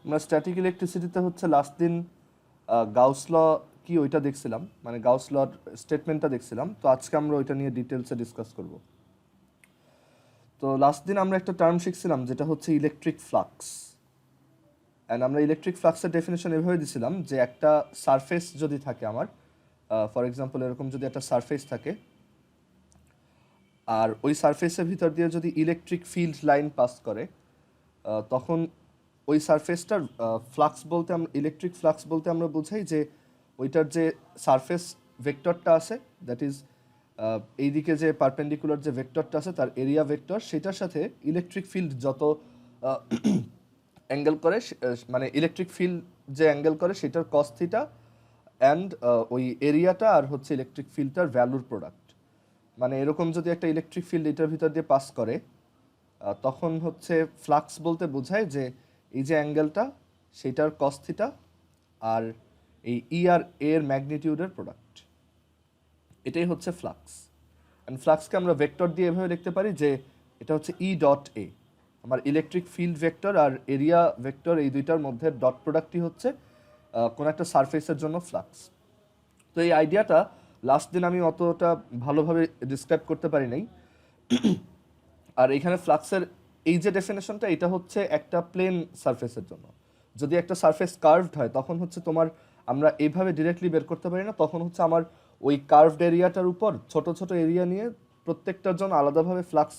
আমরা স্ট্যাটিক ইলেকট্রিসিটিতে হচ্ছে লাস্ট দিন গাউস ল কি ওইটা দেখছিলাম, মানে গাউস লর স্টেটমেন্টটা দেখছিলাম। তো আজকে আমরা ওইটা নিয়ে ডিটেলসে ডিসকাস করব। তো লাস্ট দিন আমরা একটা টার্ম শিখছিলাম যেটা হচ্ছে ইলেকট্রিক ফ্লাক্স। অ্যান্ড আমরা ইলেকট্রিক ফ্লাক্সের ডেফিনেশন এভাবে দিছিলাম যে একটা সারফেস যদি থাকে আমার, ফর এক্সাম্পল এরকম যদি একটা সারফেস থাকে আর ওই সারফেসের ভিতর দিয়ে যদি ইলেকট্রিক ফিল্ড লাইন পাস করে, তখন ওই সারফেসটার ফ্লাক্স বলতে আমরা ইলেকট্রিক ফ্লাক্স বলতে আমরা বুঝাই যে ওইটার যে সারফেস ভেক্টরটা আছে, দ্যাট ইজ এইদিকে যে পারপেন্ডিকুলার যে ভেক্টরটা আছে তার এরিয়া ভেক্টর, সেটার সাথে ইলেকট্রিক ফিল্ড যত অ্যাঙ্গেল করে, মানে ইলেকট্রিক ফিল্ড যে অ্যাঙ্গেল করে সেটার কস থিটা অ্যান্ড ওই এরিয়াটা আর হচ্ছে ইলেকট্রিক ফিল্ডটার ভ্যালুর প্রোডাক্ট। মানে এরকম যদি একটা ইলেকট্রিক ফিল্ড এটার ভিতর দিয়ে পাস করে, তখন হচ্ছে ফ্লাক্স বলতে বোঝায় যে এই যে অ্যাঙ্গেলটা সেটার কস থিটা আর এই ই আর এর ম্যাগনিটিউডের প্রোডাক্ট, এটাই হচ্ছে ফ্লাক্স। অ্যান্ড ফ্লাক্সকে আমরা ভেক্টর দিয়ে এভাবে লিখতে পারি যে এটা হচ্ছে ই ডট এ। আমার ইলেকট্রিক ফিল্ড ভেক্টর আর এরিয়া ভেক্টর এই দুইটার মধ্যে ডট প্রোডাক্টই হচ্ছে কোনো একটা সারফেসের জন্য ফ্লাক্স। তো এই আইডিয়াটা লাস্ট দিন আমি অতটা ভালোভাবে ডিসক্রাইব করতে পারি নাই। আর এখানে ফ্লাক্সের এই যে ডেফিনেশনটা, এটা হচ্ছে একটা প্লেন সারফেসের জন্য। যদি একটা সারফেস কার্ভড হয় তখন হচ্ছে তোমার, আমরা এইভাবে ডিরেক্টলি বের করতে পারি না, তখন হচ্ছে আমার ওই কার্ভড এরিয়াটার উপর ছোট ছোট এরিয়া নিয়ে প্রত্যেকটার জন্য আলাদাভাবে ফ্লাক্স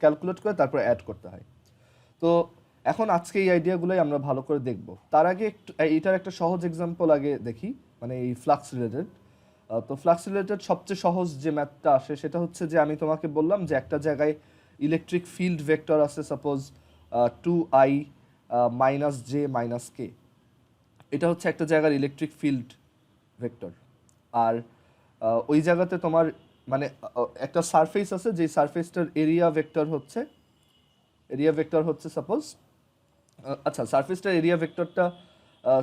ক্যালকুলেট করে তারপর অ্যাড করতে হয়। তো এখন আজকে এই আইডিয়াগুলোই আমরা ভালো করে দেখব। তার আগে একটু এটার একটা সহজ এক্সাম্পল আগে দেখি, মানে এই ফ্লাক্স রিলেটেড। তো ফ্লাক্স রিলেটেড সবচেয়ে সহজ যে ম্যাথটা আসে সেটা হচ্ছে যে আমি তোমাকে বললাম যে একটা জায়গায় ইলেকট্রিক ফিল্ড ভেক্টর আছে, suppose 2i minus J minus K. এটা হচ্ছে একটা জায়গার ইলেকট্রিক ফিল্ড ভেক্টর। আর ওই জায়গাতে তোমার মানে একটা সারফেস আছে, যে সারফেসটার এরিয়া ভেক্টর হচ্ছে সাপোজ, আচ্ছা সারফেসটার এরিয়া ভেক্টরটা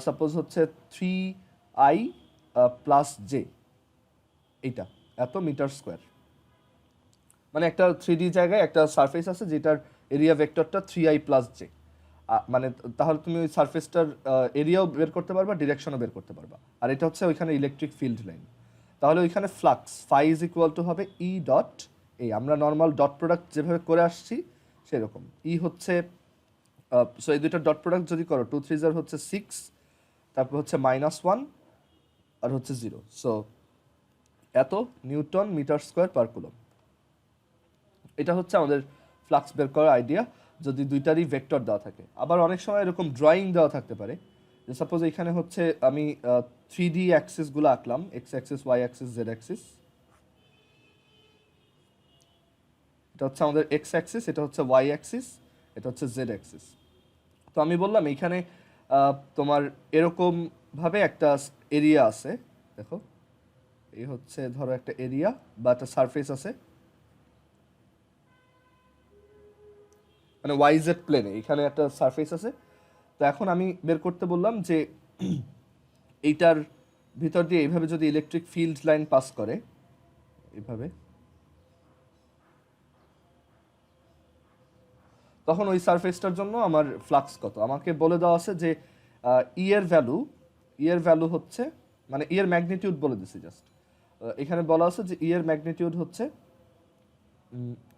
সাপোজ হচ্ছে 3i প্লাস জে, এইটা এত মিটার স্কোয়ার। মানে একটা 3D জায়গায় একটা সারফেস আছে যেটার এরিয়া ভেক্টরটা 3i প্লাস জে। মানে তাহলে তুমি ওই সারফেসটার এরিয়াও বের করতে পারবা, ডিরেকশনও বের করতে পারবা। আর এটা হচ্ছে ওইখানে ইলেকট্রিক ফিল্ড লাইন। তাহলে ওইখানে flux phi is equal to হবে ই ডট এ। আমরা নর্মাল ডট প্রোডাক্ট যেভাবে করে আসছি সেরকম। ই হচ্ছে, সো এই দুইটা ডট প্রোডাক্ট যদি করো, 2 3 হচ্ছে 6, তারপর হচ্ছে -1 আর হচ্ছে 0। সো এত newton metre square per coulomb. এটা হচ্ছে আমাদের ফ্লাক্স বের করার আইডিয়া যদি দুইটারই ভেক্টর দেওয়া থাকে। আবার অনেক সময় এরকম ড্রয়িং দেওয়া থাকতে পারে, যে সাপোজ এখানে হচ্ছে আমি 3D অ্যাক্সিসগুলো আঁকলাম, X axis, Y axis, Z axis. এটা হচ্ছে আমাদের এক্স অ্যাক্সিস, এটা হচ্ছে ওয়াই অ্যাক্সিস, এটা হচ্ছে জেড অ্যাক্সিস। তো আমি বললাম এইখানে তোমার এরকমভাবে একটা এরিয়া আছে, দেখো এই হচ্ছে ধরো একটা এরিয়া বা একটা সারফেস আছে, মানে ওয়াই জেড প্লেনে এখানে একটা সারফেস আছে। তো এখন আমি বের করতে বললাম যে এইটার ভিতর দিয়ে এইভাবে যদি ইলেকট্রিক ফিল্ড লাইন পাস করে, এইভাবে, তখন ওই সারফেসটার জন্য আমার ফ্লাক্স কত আমাকে বলে দেওয়া আছে যে ই এর ভ্যালু হচ্ছে, মানে ই এর ম্যাগনিটিউড বলে দিছি জাস্ট। এখানে বলা আছে যে ই এর ম্যাগনিটিউড হচ্ছে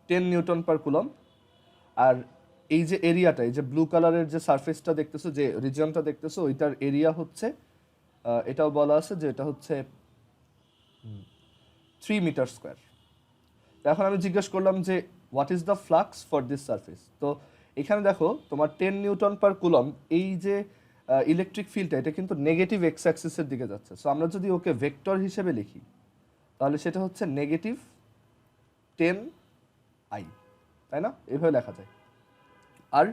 10 নিউটন পার কুলম। আর এই যে এরিয়াটা, এই যে ব্লু কালারের যে সারফেসটা দেখতেছো, যে রিজিয়নটা দেখতেছো, ওইটার এরিয়া হচ্ছে, এটাও বলা আছে যে এটা হচ্ছে 3 মিটার স্কোয়ার। এখন আমি জিজ্ঞেস করলাম যে what is the flux for this surface. তো এখানে দেখো তোমার 10 নিউটন পার কুলম, এই যে ইলেকট্রিক ফিল্ডটা এটা কিন্তু নেগেটিভ এক্স অ্যাক্সিসের দিকে যাচ্ছে। সো আমরা যদি ওকে ভেক্টর হিসেবে লিখি তাহলে সেটা হচ্ছে নেগেটিভ 10i, তাই না? এইভাবে লেখা যায়। আর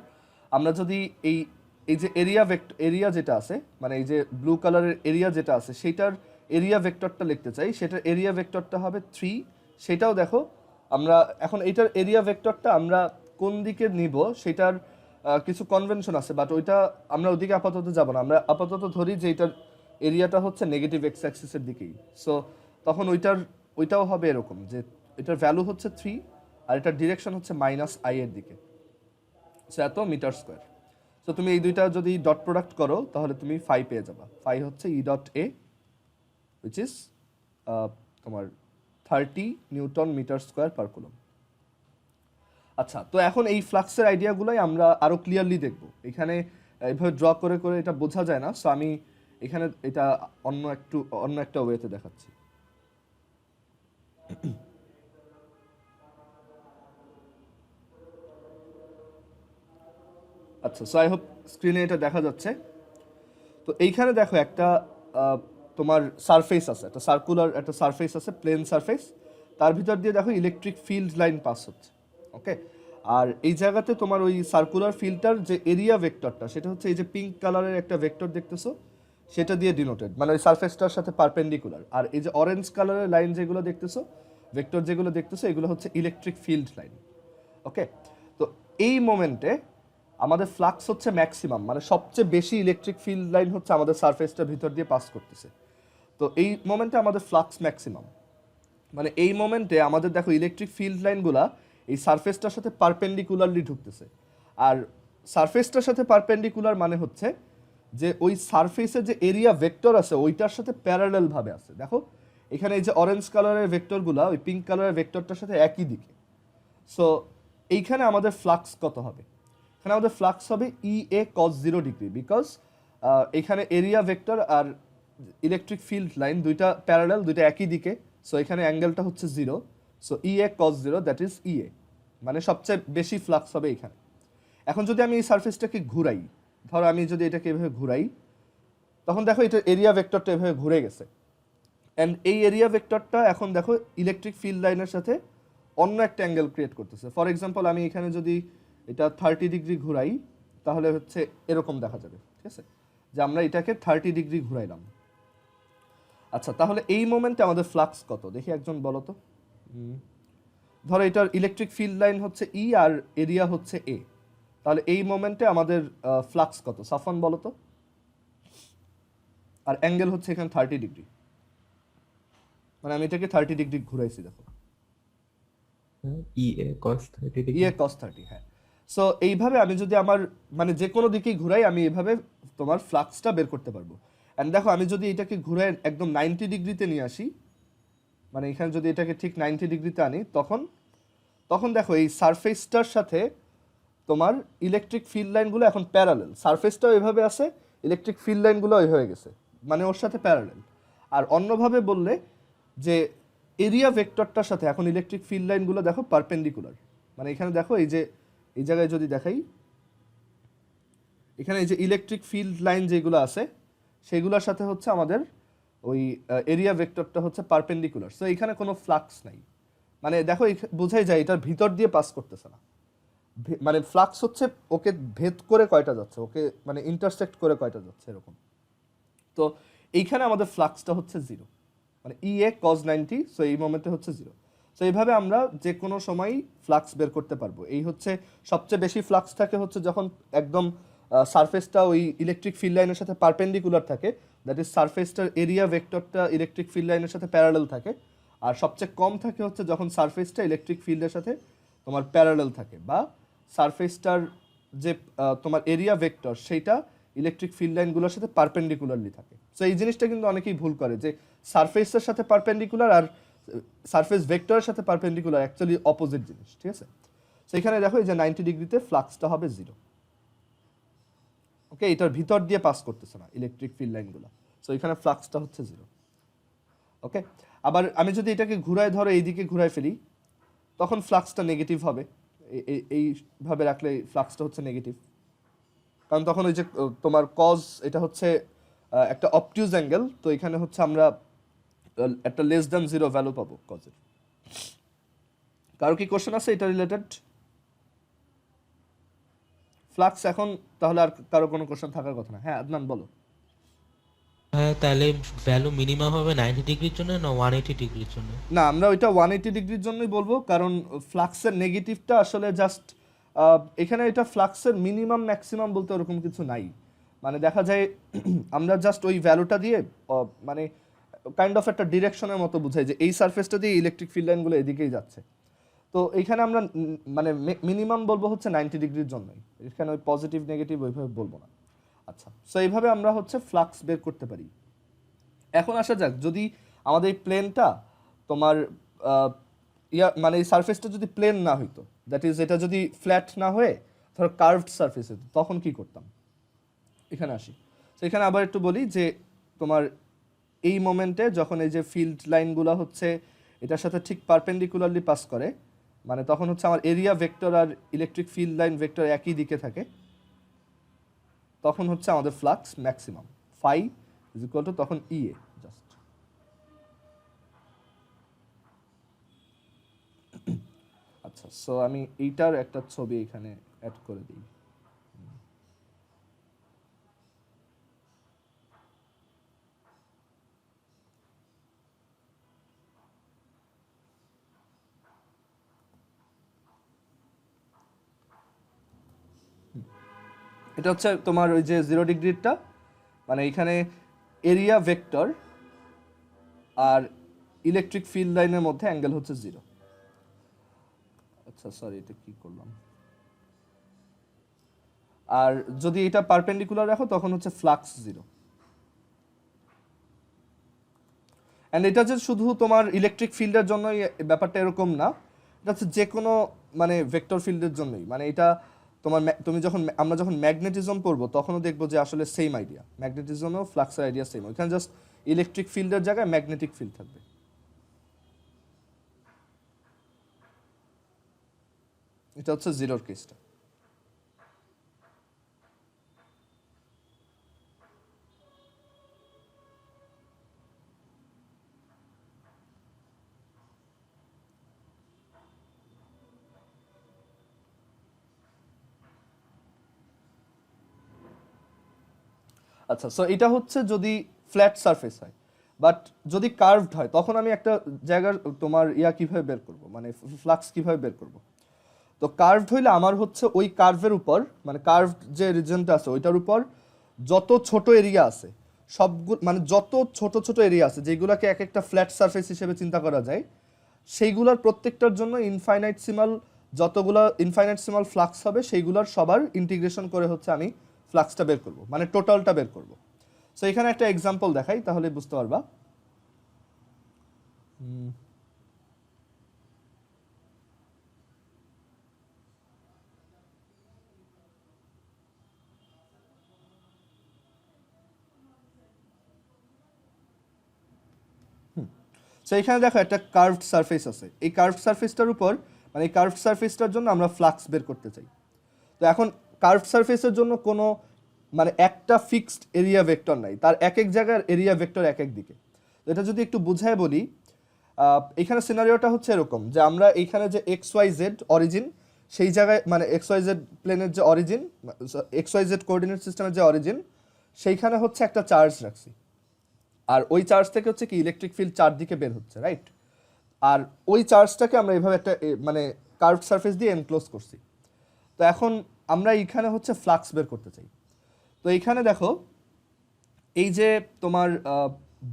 আমরা যদি এই এই যে এরিয়া যেটা আছে, মানে এই যে ব্লু কালারের এরিয়া যেটা আছে সেইটার এরিয়া ভেক্টরটা লিখতে চাই, সেটার এরিয়া ভেক্টরটা হবে 3। সেটাও দেখো আমরা এখন এইটার এরিয়া ভেক্টরটা আমরা কোন দিকে নিব সেটার কিছু কনভেনশন আছে, বাট ওইটা আমরা ওইদিকে আপাতত যাব না। আমরা আপাতত ধরি যে এটার এরিয়াটা হচ্ছে নেগেটিভ এক্স অ্যাক্সিসের দিকেই। সো তখন ওইটাও হবে এরকম যে এটার ভ্যালু হচ্ছে 3 আর এটার ডিরেকশন হচ্ছে -i এর দিকে। সো এত মিটার স্কোয়ার। সো তুমি এই দুইটা যদি ডট প্রোডাক্ট করো তাহলে তুমি ফাই পেয়ে যাবা। ফাই হচ্ছে E dot A which is তোমার 30 newton metre square per coulomb. আচ্ছা, তো এখন এই ফ্লাক্সের আইডিয়াগুলোই আমরা আরো ক্লিয়ারলি দেখব। এখানে এইভাবে ড্র করে করে এটা বোঝা যায় না, সো আমি এখানে এটা অন্য একটা ওয়েতে দেখাচ্ছি। আচ্ছা, সো আই হোপ স্ক্রিনে এটা দেখা যাচ্ছে। তো এইখানে দেখো একটা তোমার সারফেস আছে, একটা সার্কুলার একটা সারফেস আছে, প্লেন সারফেস। তার ভিতর দিয়ে দেখো ইলেকট্রিক ফিল্ড লাইন পাস হচ্ছে। ওকে, আর এই জায়গাতে তোমার ওই সার্কুলার ফিল্ডটার যে এরিয়া ভেক্টরটা সেটা হচ্ছে এই যে পিঙ্ক কালারের একটা ভেক্টর দেখতেছো সেটা দিয়ে ডিনোটেড, মানে ওই সারফেসটার সাথে পারপেন্ডিকুলার। আর এই যে অরেঞ্জ কালারের লাইন যেগুলো দেখতেছো, ভেক্টর যেগুলো দেখতেছো, এগুলো হচ্ছে ইলেকট্রিক ফিল্ড লাইন। ওকে, তো এই মোমেন্টে আমাদের ফ্লাক্স হচ্ছে ম্যাক্সিমাম, মানে সবচেয়ে বেশি ইলেকট্রিক ফিল্ড লাইন হচ্ছে আমাদের সারফেসটার ভিতর দিয়ে পাস করতেছে। তো এই মোমেন্টে আমাদের ফ্লাক্স ম্যাক্সিমাম, মানে এই মোমেন্টে আমাদের দেখো ইলেকট্রিক ফিল্ড লাইনগুলা এই সারফেসটার সাথে পারপেন্ডিকুলারলি ঢুকতেছে। আর সারফেসটার সাথে পারপেন্ডিকুলার মানে হচ্ছে যে ওই সারফেসে যে এরিয়া ভেক্টর আছে ওইটার সাথে প্যারালাল ভাবে আছে। দেখো এখানে এই যে অরেঞ্জ কালারের ভেক্টরগুলা ওই পিঙ্ক কালারের ভেক্টরটার সাথে একই দিকে। সো এইখানে আমাদের ফ্লাক্স কত হবে? এখানে আমাদের ফ্লাক্স হবে E A cos 0 degree, because এখানে এরিয়া ভেক্টর আর ইলেকট্রিক ফিল্ড লাইন দুইটা প্যারালাল, দুইটা একই দিকে। সো এখানে অ্যাঙ্গেলটা হচ্ছে 0। So E A cos 0 that is E A, মানে সবচেয়ে বেশি ফ্লাক্স হবে এখানে। এখন যদি আমি এই সারফেসটাকে ঘুরাই, ধরো আমি যদি এটাকে এভাবে ঘুরাই, তখন দেখো এটা এরিয়া ভেক্টরটা এভাবে ঘুরে গেছে। অ্যান্ড এই এরিয়া ভেক্টরটা এখন দেখো ইলেকট্রিক ফিল্ড লাইনের সাথে অন্য একটা অ্যাঙ্গেল ক্রিয়েট করতেছে। ফর এক্সাম্পল আমি এখানে যদি এটা 30 ডিগ্রি ঘুরাই তাহলে হচ্ছে এরকম দেখা যাবে, ঠিক আছে, যে আমরা এটাকে 30 ডিগ্রি ঘুরাইলাম। আচ্ছা, তাহলে এই মোমেন্টে আমাদের ফ্লাক্স কত দেখি একজন বলো তো। ধরো এটার ইলেকট্রিক ফিল্ড লাইন হচ্ছে ই আর এরিয়া হচ্ছে এ, তাহলে এই মোমেন্টে আমাদের ফ্লাক্স কত সাফন বলো তো। আর অ্যাঙ্গেল হচ্ছে এখানে 30 ডিগ্রি, মানে আমি এটাকে 30 ডিগ্রি ঘুরাইছি দেখো, ই এ cos 30 ই ডিগ্রি। এ কস 30। হ্যাঁ, সো এইভাবে আমি যদি আমার মানে যে কোনো দিকেই ঘুরাই আমি এভাবে তোমার ফ্লাক্সটা বের করতে পারবো। অ্যান্ড দেখো আমি যদি এটাকে ঘুরে একদম 90 ডিগ্রিতে নিয়ে আসি, মানে এখানে যদি এটাকে ঠিক 90 ডিগ্রিতে আনি, তখন দেখো এই সারফেসটার সাথে তোমার ইলেকট্রিক ফিল্ড লাইনগুলো এখন প্যারালাল। সারফেসটাও এভাবে আছে, ইলেকট্রিক ফিল্ড লাইনগুলো ওইভাবে গেছে, মানে ওর সাথে প্যারালাল। আর অন্যভাবে বললে যে এরিয়া ভেক্টরটার সাথে এখন ইলেকট্রিক ফিল্ড লাইনগুলো দেখো পারপেন্ডিকুলার। মানে এখানে দেখো এই যে এই জায়গায় যদি দেখাই, এখানে এই যে ইলেকট্রিক ফিল্ড লাইন যেগুলো আছে সেগুলোর সাথে হচ্ছে আমাদের ওই এরিয়া ভেক্টরটা হচ্ছে পারপেন্ডিকুলার। সো এখানে কোনো ফ্লাক্স নাই, মানে দেখো বোঝাই যায় এটার ভিতর দিয়ে পাস করতেছে না। মানে ফ্লাক্স হচ্ছে ওকে ভেদ করে কয়টা যাচ্ছে, ওকে মানে ইন্টারসেক্ট করে কয়টা যাচ্ছে এরকম। তো এইখানে আমাদের ফ্লাক্সটা হচ্ছে 0, মানে ই এ কজ 90। সো এই মোমেন্টে হচ্ছে 0। সো এইভাবে আমরা যে কোনো সময় ফ্লাক্স বের করতে পারবো। এই হচ্ছে সবচেয়ে বেশি ফ্লাক্স থাকে হচ্ছে যখন একদম সারফেসটা ওই ইলেকট্রিক ফিল্ড লাইনের সাথে পারপেন্ডিকুলার থাকে, দ্যাট ইজ সারফেসটার এরিয়া ভেক্টরটা ইলেকট্রিক ফিল্ড লাইনের সাথে প্যারালাল থাকে। আর সবচেয়ে কম থাকে হচ্ছে যখন সারফেসটা ইলেকট্রিক ফিল্ডের সাথে তোমার প্যারালাল থাকে, বা সারফেসটার যে তোমার এরিয়া ভেক্টর সেইটা ইলেকট্রিক ফিল্ড লাইনগুলোর সাথে পারপেন্ডিকুলারলি থাকে। সো এই জিনিসটা কিন্তু অনেকেই ভুল করে যে সারফেসের সাথে পারপেন্ডিকুলার আর সারফেস ভেক্টরের সাথে পারপেন্ডিকুলার অ্যাকচুয়ালি অপোজিট জিনিস, ঠিক আছে। সো এখানে দেখো এই যে 90 ডিগ্রিতে ফ্লাক্সটা হবে 0। ওকে, এটার ভিতর দিয়ে পাস করতেছে না ইলেকট্রিক ফিল্ড লাইনগুলো, সো এখানে ফ্লাক্সটা হচ্ছে 0। ওকে, আবার আমি যদি এটাকে ঘুরায় ধরো এইদিকে ঘুরায় ফেলি তখন ফ্লাক্সটা নেগেটিভ হবে। এইভাবে রাখলে ফ্লাক্সটা হচ্ছে নেগেটিভ, কারণ তখন ওই যে তোমার কজ এটা হচ্ছে একটা অবটিউজ অ্যাঙ্গেল, তো এখানে হচ্ছে আমরা একটা লেস দ্যান 0 ভ্যালু পাবো কজের। কারো কি কোশ্চেন আছে এটা রিলেটেড? ফ্লাক্স এখন তাহলে আর কারো কোনো কোশ্চেন থাকার কথা না। হ্যাঁ আদনান বলো। হ্যাঁ, তাহলে ভ্যালু মিনিমাম হবে 90 ডিগ্রির জন্য না 180 ডিগ্রির জন্য? না, আমরা ওইটা 180 ডিগ্রির জন্যই বলবো, কারণ ফ্লাক্সের নেগেটিভটা আসলে জাস্ট এখানে এটা ফ্লাক্সের মিনিমাম ম্যাক্সিমাম বলতে ওরকম কিছু নাই। মানে দেখা যায় আমরা জাস্ট ওই ভ্যালুটা দিয়ে মানে কাইন্ড অফ একটা ডিরেকশনের মতো বুঝাই যে এই সারফেসটা দিয়ে ইলেকট্রিক ফিল্ড লাইনগুলো এদিকেই যাচ্ছে। তো তো এইখানে আমরা মানে মিনিমাম বলবো হচ্ছে 90 ডিগ্রির জন্যই, এখানে ওই পজিটিভ নেগেটিভ ওইভাবে বলবো না। আচ্ছা, সো এইভাবে আমরা হচ্ছে ফ্লাক্স বের করতে পারি। এখন আসা যাক, যদি আমাদের এই প্লেনটা তোমার মানে এই সারফেসটা যদি প্লেন না হইতো, দ্যাট ইজ এটা যদি ফ্ল্যাট না হয়ে ধরো কার্ভড সারফেস হতো, তখন কি করতাম? এখানে আসি। তো এখানে আবার একটু বলি যে তোমার এই মোমেন্টে যখন এই যে ফিল্ড লাইনগুলো হচ্ছে এটার সাথে ঠিক পারপেন্ডিকুলারলি পাস করে, মানে তখন হচ্ছে আমার এরিয়া ভেক্টর আর ইলেকট্রিক ফিল্ড লাইন ভেক্টর একই দিকে থাকে, তখন হচ্ছে আমাদের flux maximum phi is equal to তখন ইএ জাস্ট। আচ্ছা, সো আমি এইটার একটা ছবি এখানে অ্যাড করে দিই। এটা হচ্ছে তোমার ওই যে 0 ডিগ্রিটা, মানে এখানে এরিয়া ভেক্টর আর ইলেকট্রিক ফিল্ড লাইনের মধ্যে অ্যাঙ্গেল হচ্ছে 0। আচ্ছা সরি, এটা কি করলাম? আর যদি এটা পারপেন্ডিকুলার রাখো তখন হচ্ছে ফ্লাক্স 0। অ্যান্ড এটা যে শুধু তোমার ইলেকট্রিক ফিল্ডের জন্যই ব্যাপারটা এরকম না, এটা হচ্ছে যে কোনো মানে ভেক্টর ফিল্ডের জন্যই, মানে এটা তোমার তুমি যখন আমরা যখন ম্যাগনেটিজম পড়বো তখনও দেখবো যে আসলে সেম আইডিয়া, ম্যাগনেটিজমও ফ্লাক্সের আইডিয়া সেম, ওইখানে জাস্ট ইলেকট্রিক ফিল্ডের জায়গায় ম্যাগনেটিক ফিল্ড থাকবে। এটা হচ্ছে 0-র কেসটা। আচ্ছা, সো এটা হচ্ছে যদি ফ্ল্যাট সারফেস হয়, বাট যদি কার্ভড হয় তখন আমি একটা জায়গার তোমার কিভাবে বের করব, মানে ফ্লাক্স কিভাবে বের করব? তো কার্ভড হইলে আমার হচ্ছে ওই কার্ভের উপর, মানে কার্ভড যে রিজনটা আছে ওইটার উপর যত ছোট এরিয়া আছে সবগুলো, মানে যত ছোট ছোট এরিয়া আছে যেগুলোকে এক একটা ফ্ল্যাট সারফেস হিসেবে চিন্তা করা যায়, সেইগুলোর প্রত্যেকটার জন্য যতগুলো ইনফাইনাইটসিমাল ফ্লাক্স হবে সেইগুলোর সবার ইন্টিগ্রেশন করে হচ্ছে আমি ফ্লাক্সটা বের করব, মানে টোটালটা বের করব। সো এখানে একটা এক্সাম্পল দেখাই তাহলে বুঝতে পারবা। সো এখানে দেখো একটা কার্ভড সারফেস আছে, এই কার্ভড সারফেসটার উপর, মানে এই কার্ভড সারফেসটার জন্য আমরা ফ্লাক্স বের করতে চাই। তো এখন কার্ভড সারফেসের জন্য কোনো মানে একটা ফিক্সড এরিয়া ভেক্টর নাই, তার এক এক জায়গার এরিয়া ভেক্টর এক এক দিকে। তো এটা যদি একটু বুঝায় বলি, এখানে সিনারিওটা হচ্ছে এরকম যে আমরা এইখানে যে এক্স ওয়াই জেড অরিজিন, সেই জায়গায় মানে এক্স ওয়াই জেড প্লেনের যে origin, X Y Z coordinate সিস্টেমের যে অরিজিন, সেইখানে হচ্ছে একটা চার্জ রাখছি, আর ওই চার্জ থেকে হচ্ছে কি ইলেকট্রিক ফিল্ড চারদিকে বের হচ্ছে, রাইট? আর ওই চার্জটাকে আমরা এইভাবে একটা মানে কার্ভড সারফেস দিয়ে এনক্লোজ করছি। তো এখন আমরা এইখানে হচ্ছে ফ্লাক্স বের করতে চাই। তো এইখানে দেখো এই যে তোমার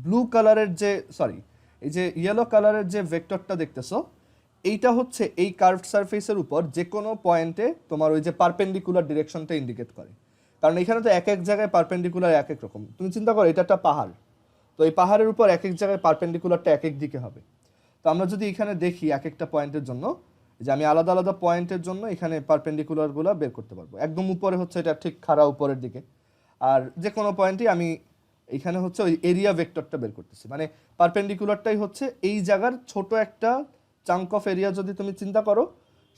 ব্লু কালারের যে এই যে ইয়েলো কালারের যে ভেক্টরটা দেখতেছো, এইটা হচ্ছে এই কার্ভড সারফেসের উপর যে কোনো পয়েন্টে তোমার ওই যে পারপেন্ডিকুলার ডিরেকশনটা ইন্ডিকেট করে, কারণ এখানে তো এক এক জায়গায় পারপেন্ডিকুলার এক এক রকম। তুমি চিন্তা করো এটা একটা পাহাড়, তো এই পাহাড়ের উপর এক এক জায়গায় পারপেন্ডিকুলারটা এক এক দিকে হবে। তো আমরা যদি এখানে দেখি এক একটা পয়েন্টের জন্য, যে আমি আলাদা আলাদা পয়েন্টের জন্য এখানে পারপেন্ডিকুলারগুলো বের করতে পারবো। একদম উপরে হচ্ছে এটা ঠিক খাড়া উপরের দিকে, আর যে কোনো পয়েন্টই আমি এখানে হচ্ছে ওই এরিয়া ভেক্টরটা বের করতেছি, মানে পারপেন্ডিকুলারটাই হচ্ছে এই জায়গার ছোট একটা চাঙ্ক অফ এরিয়া যদি তুমি চিন্তা করো,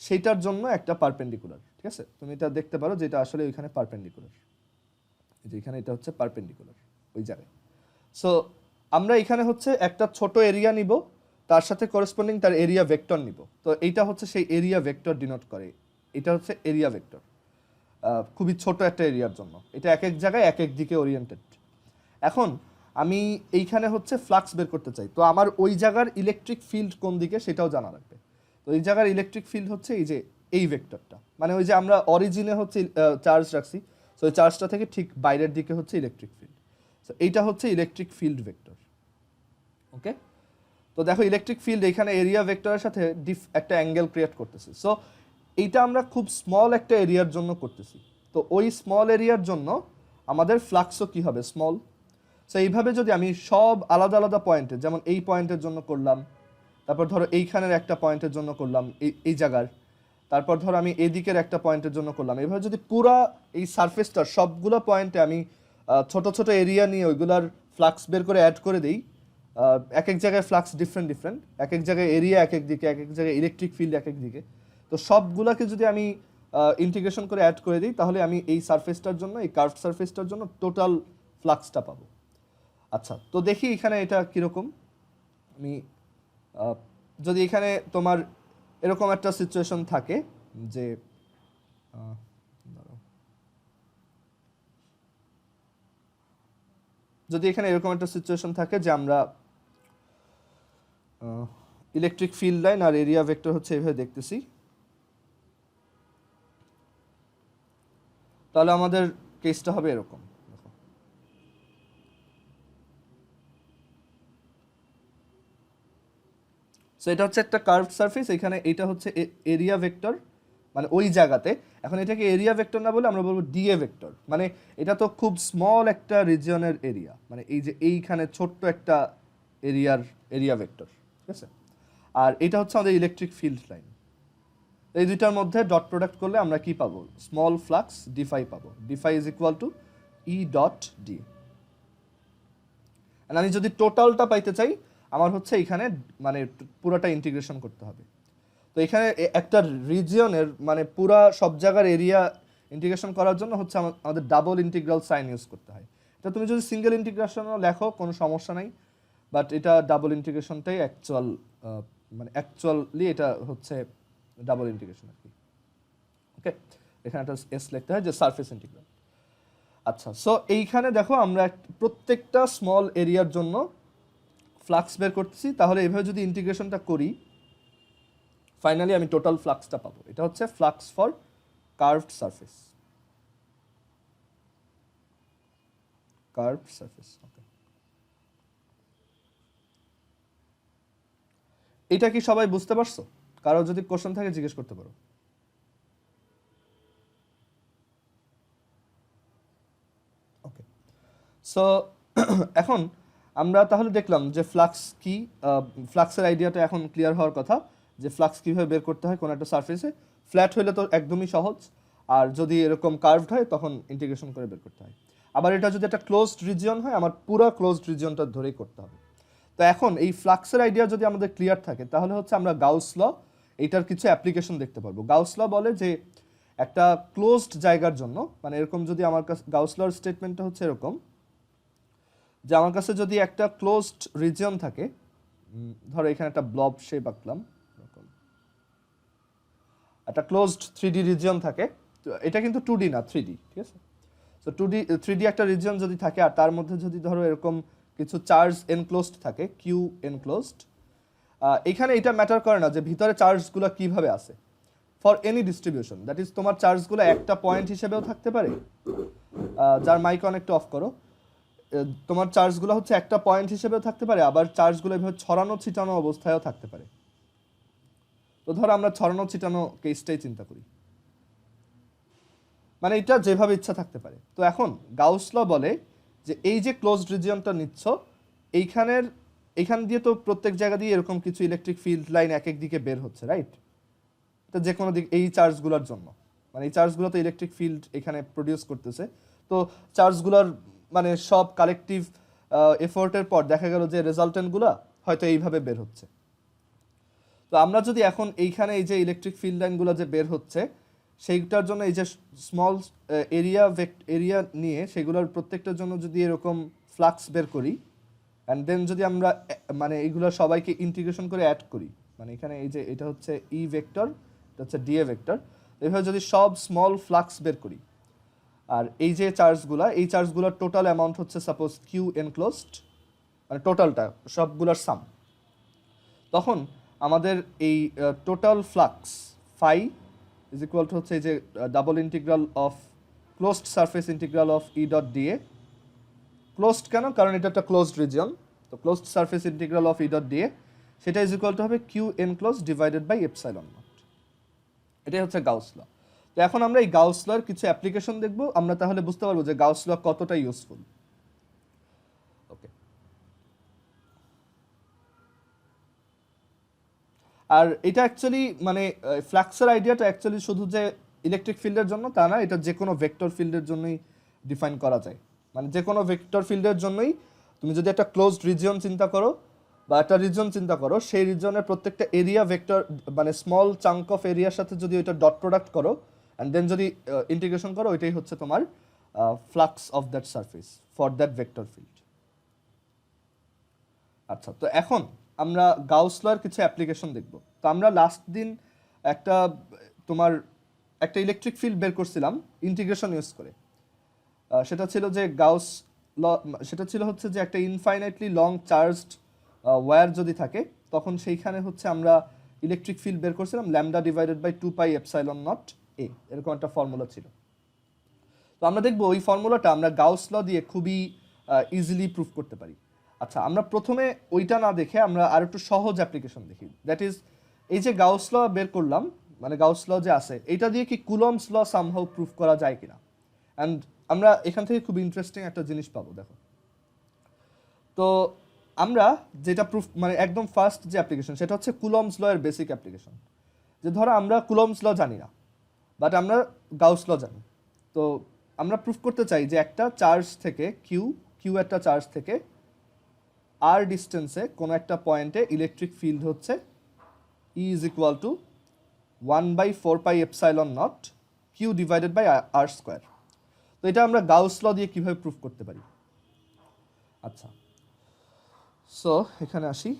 সেইটার জন্য একটা পারপেন্ডিকুলার। ঠিক আছে, তুমি এটা দেখতে পারো যে এটা আসলে ওইখানে পারপেন্ডিকুলার, যে এখানে এটা হচ্ছে পারপেন্ডিকুলার ওই জায়গায়। সো আমরা এখানে হচ্ছে একটা ছোট এরিয়া নিব, তার সাথে করেসপন্ডিং তার এরিয়া ভেক্টর নিব। তো এইটা হচ্ছে সেই এরিয়া ভেক্টর ডিনোট করে, এটা হচ্ছে এরিয়া ভেক্টর খুবই ছোট একটা এরিয়ার জন্য, এটা এক এক জায়গায় এক এক দিকে ওরিয়েন্টেড। এখন আমি এইখানে হচ্ছে ফ্লাক্স বের করতে চাই, তো আমার ওই জায়গার ইলেকট্রিক ফিল্ড কোন দিকে সেটাও জানা লাগবে। তো এই জায়গার ইলেকট্রিক ফিল্ড হচ্ছে এই যে এই ভেক্টরটা, মানে ওই যে আমরা অরিজিনে হচ্ছে চার্জ রাখছি, সো ওই চার্জটা থেকে ঠিক বাইরের দিকে হচ্ছে ইলেকট্রিক ফিল্ড। সো এইটা হচ্ছে ইলেকট্রিক ফিল্ড ভেক্টর। ওকে, তো দেখো ইলেকট্রিক ফিল্ড এখানে এরিয়া ভেক্টরের সাথে একটা অ্যাঙ্গেল ক্রিয়েট করতেছে। সো এইটা আমরা খুব স্মল একটা এরিয়ার জন্য করতেছি। তো ওই স্মল এরিয়ার জন্য আমাদের ফ্লাক্সও কি হবে, স্মল। সো এইভাবে যদি আমি সব আলাদা আলাদা পয়েন্টে, যেমন এই পয়েন্টের জন্য করলাম, তারপর ধরো এইখানের একটা পয়েন্টের জন্য করলাম, এই জায়গার, তারপর ধরো আমি এদিকের একটা পয়েন্টের জন্য করলাম, এইভাবে যদি পুরা এই সারফেসটার সবগুলো পয়েন্টে আমি ছোট ছোট এরিয়া নিয়ে ওইগুলার ফ্লাক্স বের করে অ্যাড করে দিই, এক এক জায়গায় ফ্লাক্স ডিফারেন্ট ডিফারেন্ট, এক এক জায়গায় এরিয়া এক এক দিকে, এক এক জায়গায় ইলেকট্রিক ফিল্ড এক এক দিকে, তো সবগুলোকে যদি আমি ইন্টিগ্রেশন করে অ্যাড করে দিই, তাহলে আমি এই সারফেসটার জন্য, এই কার্ভড সারফেসটার জন্য টোটাল ফ্লাক্সটা পাবো। আচ্ছা, তো দেখি এখানে এটা কীরকম। আমি যদি এখানে তোমার এরকম একটা সিচুয়েশন থাকে যে যদি এখানে এরকম একটা সিচুয়েশন থাকে যে আমরা ইলেকট্রিক ফিল্ড লাইন আর এরিয়া ভেক্টর হচ্ছে এইভাবে দেখতেছি, তাহলে আমাদের কেসটা হবে এরকম। সো এটা হচ্ছে একটা কার্ভড সারফেস, এখানে এটা হচ্ছে এরিয়া ভেক্টর, মানে ওই জায়গাতে। এখন এটাকে এরিয়া ভেক্টর না বলে আমরা বলবো ডিএ ভেক্টর, মানে এটা তো খুব স্মল একটা রিজিয়নের এরিয়া, মানে এই যে এইখানে ছোট্ট একটা এরিয়া ভেক্টর, ঠিক আছে। আর এটা হচ্ছে আমাদের ইলেকট্রিক ফিল্ড লাইন। এই দুইটার মধ্যে ডট প্রোডাক্ট করলে আমরা কি পাবো, স্মল ফ্লাক্স ডিফাই পাবো। D phi is equal to E dot D. আর আমি যদি টোটালটা পাইতে চাই, আমার হচ্ছে এখানে মানে পুরোটা ইন্টিগ্রেশন করতে হবে। তো এখানে একটা রিজিয়নের মানে পুরা সব জায়গার এরিয়া ইন্টিগ্রেশন করার জন্য হচ্ছে আমাদের ডাবল ইন্টিগ্রাল সাইন ইউজ করতে হয়। এটা তুমি যদি সিঙ্গেল ইন্টিগ্রেশনও লেখো কোনো সমস্যা নাই, বাট এটা ডাবল ইন্টিগ্রেশনটাই মানে অ্যাকচুয়ালি এটা হচ্ছে ডাবল ইন্টিগ্রেশন আর কি। ওকে, এখানে একটা এস লিখতে হয় যে সারফেস ইন্টিগ্রাল। আচ্ছা, সো এইখানে দেখো আমরা প্রত্যেকটা স্মল এরিয়ার জন্য ফ্লাক্স বের করতেছি, তাহলে এভাবে যদি ইন্টিগ্রেশনটা করি, ফাইনালি আমি টোটাল ফ্লাক্সটা পাবো। এটা হচ্ছে flux for curved surface, curved surface. Okay, এটা কি সবাই বুঝতে পারছো? কারো যদি কোশ্চেন থাকে জিজ্ঞেস করতে পারো। ওকে, সো এখন আমরা তাহলে দেখলাম যে ফ্লাক্স কি, ফ্লাক্সের আইডিয়াটা এখন ক্লিয়ার হওয়ার কথা, যে ফ্লাক্স কীভাবে বের করতে হয় কোনো একটা সারফেসে। ফ্ল্যাট হলে তো একদমই সহজ, আর যদি এরকম কার্ভড হয় তখন ইন্টিগ্রেশন করে বের করতে হয়। আবার এটা যদি একটা ক্লোজড রিজিয়ন হয়, আমার পুরো ক্লোজড রিজিয়নটা ধরেই করতে হবে। তো এখন এই ফ্লাক্সের আইডিয়া যদি আমাদের ক্লিয়ার থাকে, তাহলে হচ্ছে আমরা গাউস ল, এইটার কিছু অ্যাপ্লিকেশন দেখতে পারবো। গাউস ল বলে যে একটা ক্লোজড জায়গার জন্য, মানে এরকম যদি আমার কাছে গাউস লর স্টেটমেন্টটা হচ্ছে এরকম, যে আমার কাছে যদি একটা ক্লোজড রিজিয়ন থাকে, ধরো এখানে একটা ব্লব শেপ আঁকলাম, একটা ক্লোজড 3D রিজিয়ন থাকে, তো এটা কিন্তু 2D না 3D, ঠিক আছে। তো 3D একটা রিজিয়ন যদি থাকে, আর তার মধ্যে যদি ধরো এরকম কিছু চার্জ এনক্লোজড থাকে, কিউ এনক্লোজড, এখানে এটা ম্যাটার করে না যে ভিতরে চার্জগুলো কিভাবে আছে, for any distribution, that is তোমার চার্জগুলো একটা পয়েন্ট হিসেবেও থাকতে পারে, যার মাইক অনেকটা অফ করো, তোমার চার্জগুলো হচ্ছে একটা পয়েন্ট হিসেবেও থাকতে পারে, আবার চার্জগুলো এভাবে ছড়ানো ছিটানো অবস্থায়ও থাকতে পারে। তো ধরো আমরা ছড়ানো ছিটানো কেসটাই চিন্তা করি, মানে এটা যেভাবে ইচ্ছা থাকতে পারে। তো এখন গাউস ল বলে যে এই যে ক্লোজড রিজিয়নটা নিচ্ছ, এইখান দিয়ে তো প্রত্যেক জায়গা দিয়ে এরকম কিছু ইলেকট্রিক ফিল্ড লাইন এক এক দিকে বের হচ্ছে, রাইট? তো যে কোনো দিক এই চার্জগুলোর জন্য, মানে এই চার্জগুলো তো ইলেকট্রিক ফিল্ড এখানে প্রডিউস করতেছে, তো চার্জগুলোর মানে সব কালেকটিভ এফোর্টের পর দেখা গেল যে রেজাল্টেন্টগুলো হয়তো এইভাবে বের হচ্ছে। তো আমরা যদি এখন এইখানে এই যে ইলেকট্রিক ফিল্ড লাইনগুলো যে বের হচ্ছে, সেইটার জন্য এই যে স্মল এরিয়া নিয়ে সেগুলোর প্রত্যেকটার জন্য যদি এরকম ফ্লাক্স বের করি, অ্যান্ড দেন যদি আমরা মানে এইগুলো সবাইকে ইন্টিগ্রেশন করে অ্যাড করি, মানে এখানে এই যে এটা হচ্ছে ই ভেক্টর, এটা হচ্ছে ডিএ ভেক্টর, এইভাবে যদি সব স্মল ফ্লাক্স বের করি, আর এই যে এই চার্জগুলোর টোটাল অ্যামাউন্ট হচ্ছে সাপোজ কিউ এনক্লোজড, মানে টোটালটা সবগুলোর সাম, তখন আমাদের এই total flux phi is equal to হচ্ছে এই যে double integral of closed surface integral of E dot DA. Closed কেন? কারণ এটা একটা ক্লোজড রিজিয়ন, তো closed surface integral of E dot DA সেটা ইজ ইকুয়াল টু হবে Q enclose divided by epsilon naught. এটাই হচ্ছে গাউস ল। তো এখন আমরা এই গাউস লর কিছু অ্যাপ্লিকেশন দেখব, আমরা তাহলে বুঝতে পারবো যে গাউস ল কতটা ইউজফুল। ওকে, আর এটা অ্যাকচুয়ালি মানে ফ্লাক্সের আইডিয়াটা অ্যাকচুয়ালি শুধু যে ইলেকট্রিক ফিল্ডের জন্য তা না, এটা যে কোনো ভেক্টর ফিল্ডের জন্যই ডিফাইন করা যায়। মানে যে কোনো ভেক্টর ফিল্ডের জন্যই তুমি যদি একটা ক্লোজড রিজিয়ন চিন্তা করো বা একটা রিজন চিন্তা করো, সেই রিজনের প্রত্যেকটা এরিয়া ভেক্টর মানে স্মল চাঙ্ক অফ এরিয়ার সাথে যদি ওইটা ডট প্রোডাক্ট করো অ্যান্ড দেন যদি ইন্টিগ্রেশন করো, ওইটাই হচ্ছে তোমার flux of that surface for that vector field. আচ্ছা, তো এখন আমরা গাউস লর কিছু অ্যাপ্লিকেশন দেখব। তো আমরা লাস্ট দিন একটা তোমার একটা ইলেকট্রিক ফিল্ড বের করছিলাম ইন্টিগ্রেশন ইউজ করে। সেটা ছিল যে গাউস ল, সেটা ছিল হচ্ছে যে একটা ইনফাইনাইটলি লং চার্জড ওয়্যার যদি থাকে তখন সেইখানে হচ্ছে আমরা ইলেকট্রিক ফিল্ড বের করছিলাম lambda divided by 2 pi epsilon naught a, এরকম একটা ফর্মুলা ছিল। তো আমরা দেখবো ওই ফর্মুলাটা আমরা গাউস ল দিয়ে খুবই ইজিলি প্রুফ করতে পারি। আচ্ছা, আমরা প্রথমে ওইটা না দেখে আমরা আর একটু সহজ অ্যাপ্লিকেশন দেখি। দ্যাট ইজ এই যে গাউস ল বের করলাম, মানে গাউস ল যে আছে এইটা দিয়ে কি কুলম্বস ল সামহাউ প্রুফ করা যায় কিনা। অ্যান্ড আমরা এখান থেকে খুব ইন্টারেস্টিং একটা জিনিস পাবো। দেখো, তো আমরা যেটা প্রুফ মানে একদম ফার্স্ট যে অ্যাপ্লিকেশন সেটা হচ্ছে কুলম্বস ল এর বেসিক অ্যাপ্লিকেশন। যে ধরো আমরা কুলম্বস ল জানি না, বাট আমরা গাউস ল জানি। তো আমরা প্রুফ করতে চাই যে একটা চার্জ থেকে কিউ একটা চার্জ থেকে আর ডিস্টেন্সে কোনো একটা পয়েন্টে ইলেকট্রিক ফিল্ড হচ্ছে E is equal to 1/4 pi epsilon naught Q divided by R square. তো এটা আমরা গাউস ল দিয়ে কিভাবে প্রুফ করতে পারি। আচ্ছা, সো এখানে আসি।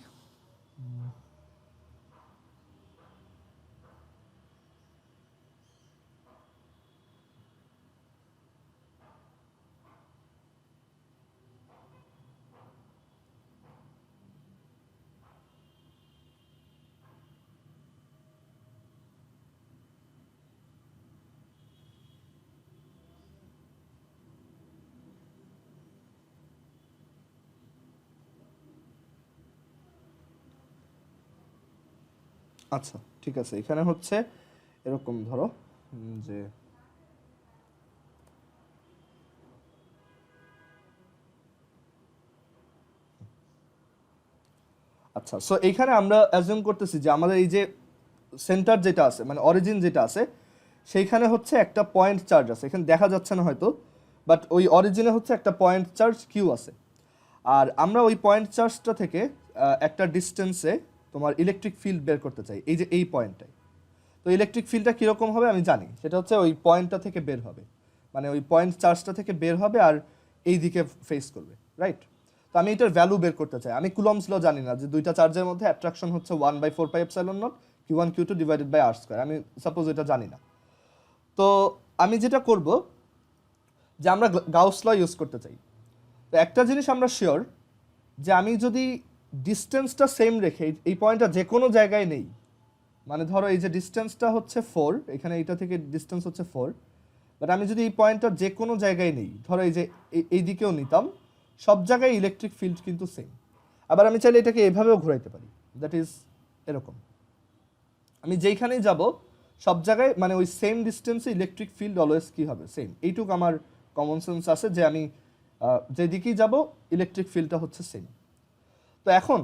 আচ্ছা, ঠিক আছে, এখানে হচ্ছে এরকম ধরো যে আচ্ছা, সো এইখানে আমরা অ্যাজিউম করতেছি যে আমাদের এই যে সেন্টার যেটা আছে মানে অরিজিন যেটা আছে সেইখানে হচ্ছে একটা পয়েন্ট চার্জ আছে, এখানে দেখা যাচ্ছে না হয়তো, বাট ওই অরিজিনে হচ্ছে একটা পয়েন্ট চার্জ কিউ আছে। আর আমরা ওই পয়েন্ট চার্জটা থেকে একটা ডিস্টেন্সে তোমার ইলেকট্রিক ফিল্ড বের করতে চাই, এই যে এই পয়েন্টটাই। তো ইলেকট্রিক ফিল্ডটা কীরকম হবে আমি জানি, সেটা হচ্ছে ওই পয়েন্টটা থেকে বের হবে, মানে ওই পয়েন্ট চার্জটা থেকে বের হবে আর এই দিকে ফেস করবে, রাইট? তো আমি এটার ভ্যালু বের করতে চাই। আমি কুলম্বস ল জানি না যে দুইটা চার্জের মধ্যে অ্যাট্রাকশন হচ্ছে 1/4 pi epsilon naught Q1 Q2 divided by R square, আমি সাপোজ এটা জানি না। তো আমি যেটা করব যে আমরা গাউস ল ইউজ করতে চাই। তো একটা জিনিস আমরা শিওর যে আমি যদি ডিস্টেন্সটা সেম রেখে এই পয়েন্টটা যে কোনো জায়গায় নেই, মানে ধরো এই যে ডিস্টেন্সটা হচ্ছে 4, এখানে এইটা থেকে ডিস্টেন্স হচ্ছে 4, বাট আমি যদি এই পয়েন্টটা যে কোনো জায়গায় নেই, ধরো এই যে এই দিকেও নিতাম, সব জায়গায় ইলেকট্রিক ফিল্ড কিন্তু সেম। আবার আমি চাইলে এটাকে এভাবেও ঘোরাইতে পারি, দ্যাট ইজ এরকম। আমি যেইখানেই যাব সব জায়গায় মানে ওই সেম ডিস্টেন্সে ইলেকট্রিক ফিল্ড অলওয়েজ কী হবে, সেম। এইটুকু আমার কমন সেন্স আছে যে আমি যেদিকেই যাব ইলেকট্রিক ফিল্ডটা হচ্ছে সেম। তো এখন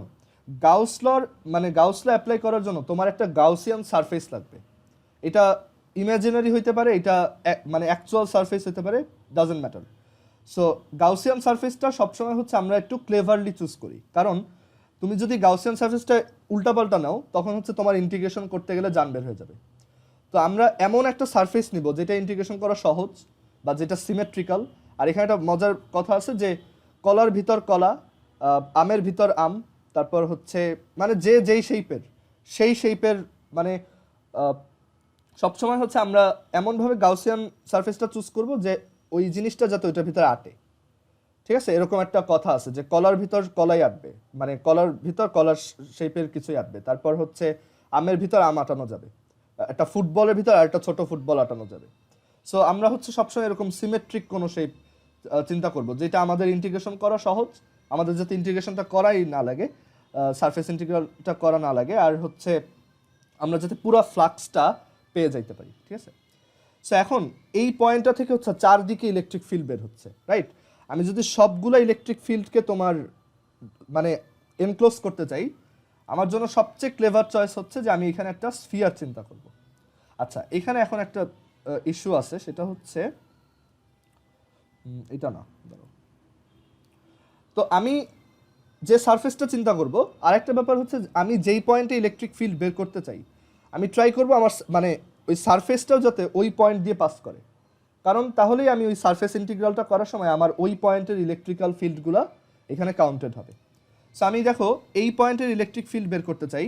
গাউস লর মানে গাউস ল অ্যাপ্লাই করার জন্য তোমার একটা গাউসিয়ান সারফেস লাগবে। এটা ইমাজিনারি হইতে পারে, এটা মানে অ্যাকচুয়াল সারফেস হতে পারে, ডাজেন্ট ম্যাটার। সো গাউসিয়ান সারফেসটা সবসময় হচ্ছে আমরা একটু ক্লেভারলি চুজ করি, কারণ তুমি যদি গাউসিয়ান সারফেসটা উল্টাপাল্টা নাও তখন হচ্ছে তোমার ইন্টিগ্রেশন করতে গেলে জান বের হয়ে যাবে। তো আমরা এমন একটা সারফেস নিব যেটা ইন্টিগ্রেশন করা সহজ বা যেটা সিমেট্রিক্যাল। আর এখানে একটা মজার কথা আছে যে কলার ভিতর কলা, আমের ভিতর আম, তারপর হচ্ছে মানে যেই শেপের মানে সবসময় হচ্ছে আমরা এমনভাবে গাউসিয়ান সারফেসটা চুজ করব যে ওই জিনিসটা যাতে ওইটার ভিতরে আটে, ঠিক আছে? এরকম একটা কথা আছে যে কলার ভিতর কলাই আটবে, মানে কলার ভিতর কলার শেপের কিছুই আটবে। তারপর হচ্ছে আমের ভিতর আম আটানো যাবে, একটা ফুটবলের ভিতর আর একটা ছোট ফুটবল আটানো যাবে। সো আমরা হচ্ছে সবসময় এরকম সিমেট্রিক কোনো শেপ চিন্তা করব যেটা আমাদের ইন্টিগ্রেশন করা সহজ, আমাদের যাতে ইন্টিগ্রেশনটা করাই না লাগে, সারফেস ইন্টিগ্রালটা করা না লাগে, আর হচ্ছে আমরা যাতে পুরো ফ্লাক্সটা পেয়ে যাইতে পারি, ঠিক আছে? সো এখন এই পয়েন্টটা থেকে হচ্ছে চারদিকে ইলেকট্রিক ফিল্ড বের হচ্ছে, রাইট? আমি যদি সবগুলো ইলেকট্রিক ফিল্ডকে তোমার মানে এনক্লোজ করতে চাই, আমার জন্য সবচেয়ে ক্লেভার চয়েস হচ্ছে যে আমি এখানে একটা স্ফিয়ার চিন্তা করব। আচ্ছা, এখানে এখন একটা ইস্যু আছে, সেটা হচ্ছে এটা না, ধরো তো আমি যে সারফেসটা চিন্তা করব, আরেকটা ব্যাপার হচ্ছে আমি যেই পয়েন্টে ইলেকট্রিক ফিল্ড বের করতে চাই আমি ট্রাই করব আমার মানে ওই সারফেসটাও যাতে ওই পয়েন্ট দিয়ে পাস করে, কারণ তাহলেই আমি ওই সারফেস ইন্টিগ্রালটা করার সময় আমার ওই পয়েন্টের ইলেকট্রিক্যাল ফিল্ডগুলো এখানে কাউন্টেড হবে। সো আমি দেখো এই পয়েন্টের ইলেকট্রিক ফিল্ড বের করতে চাই,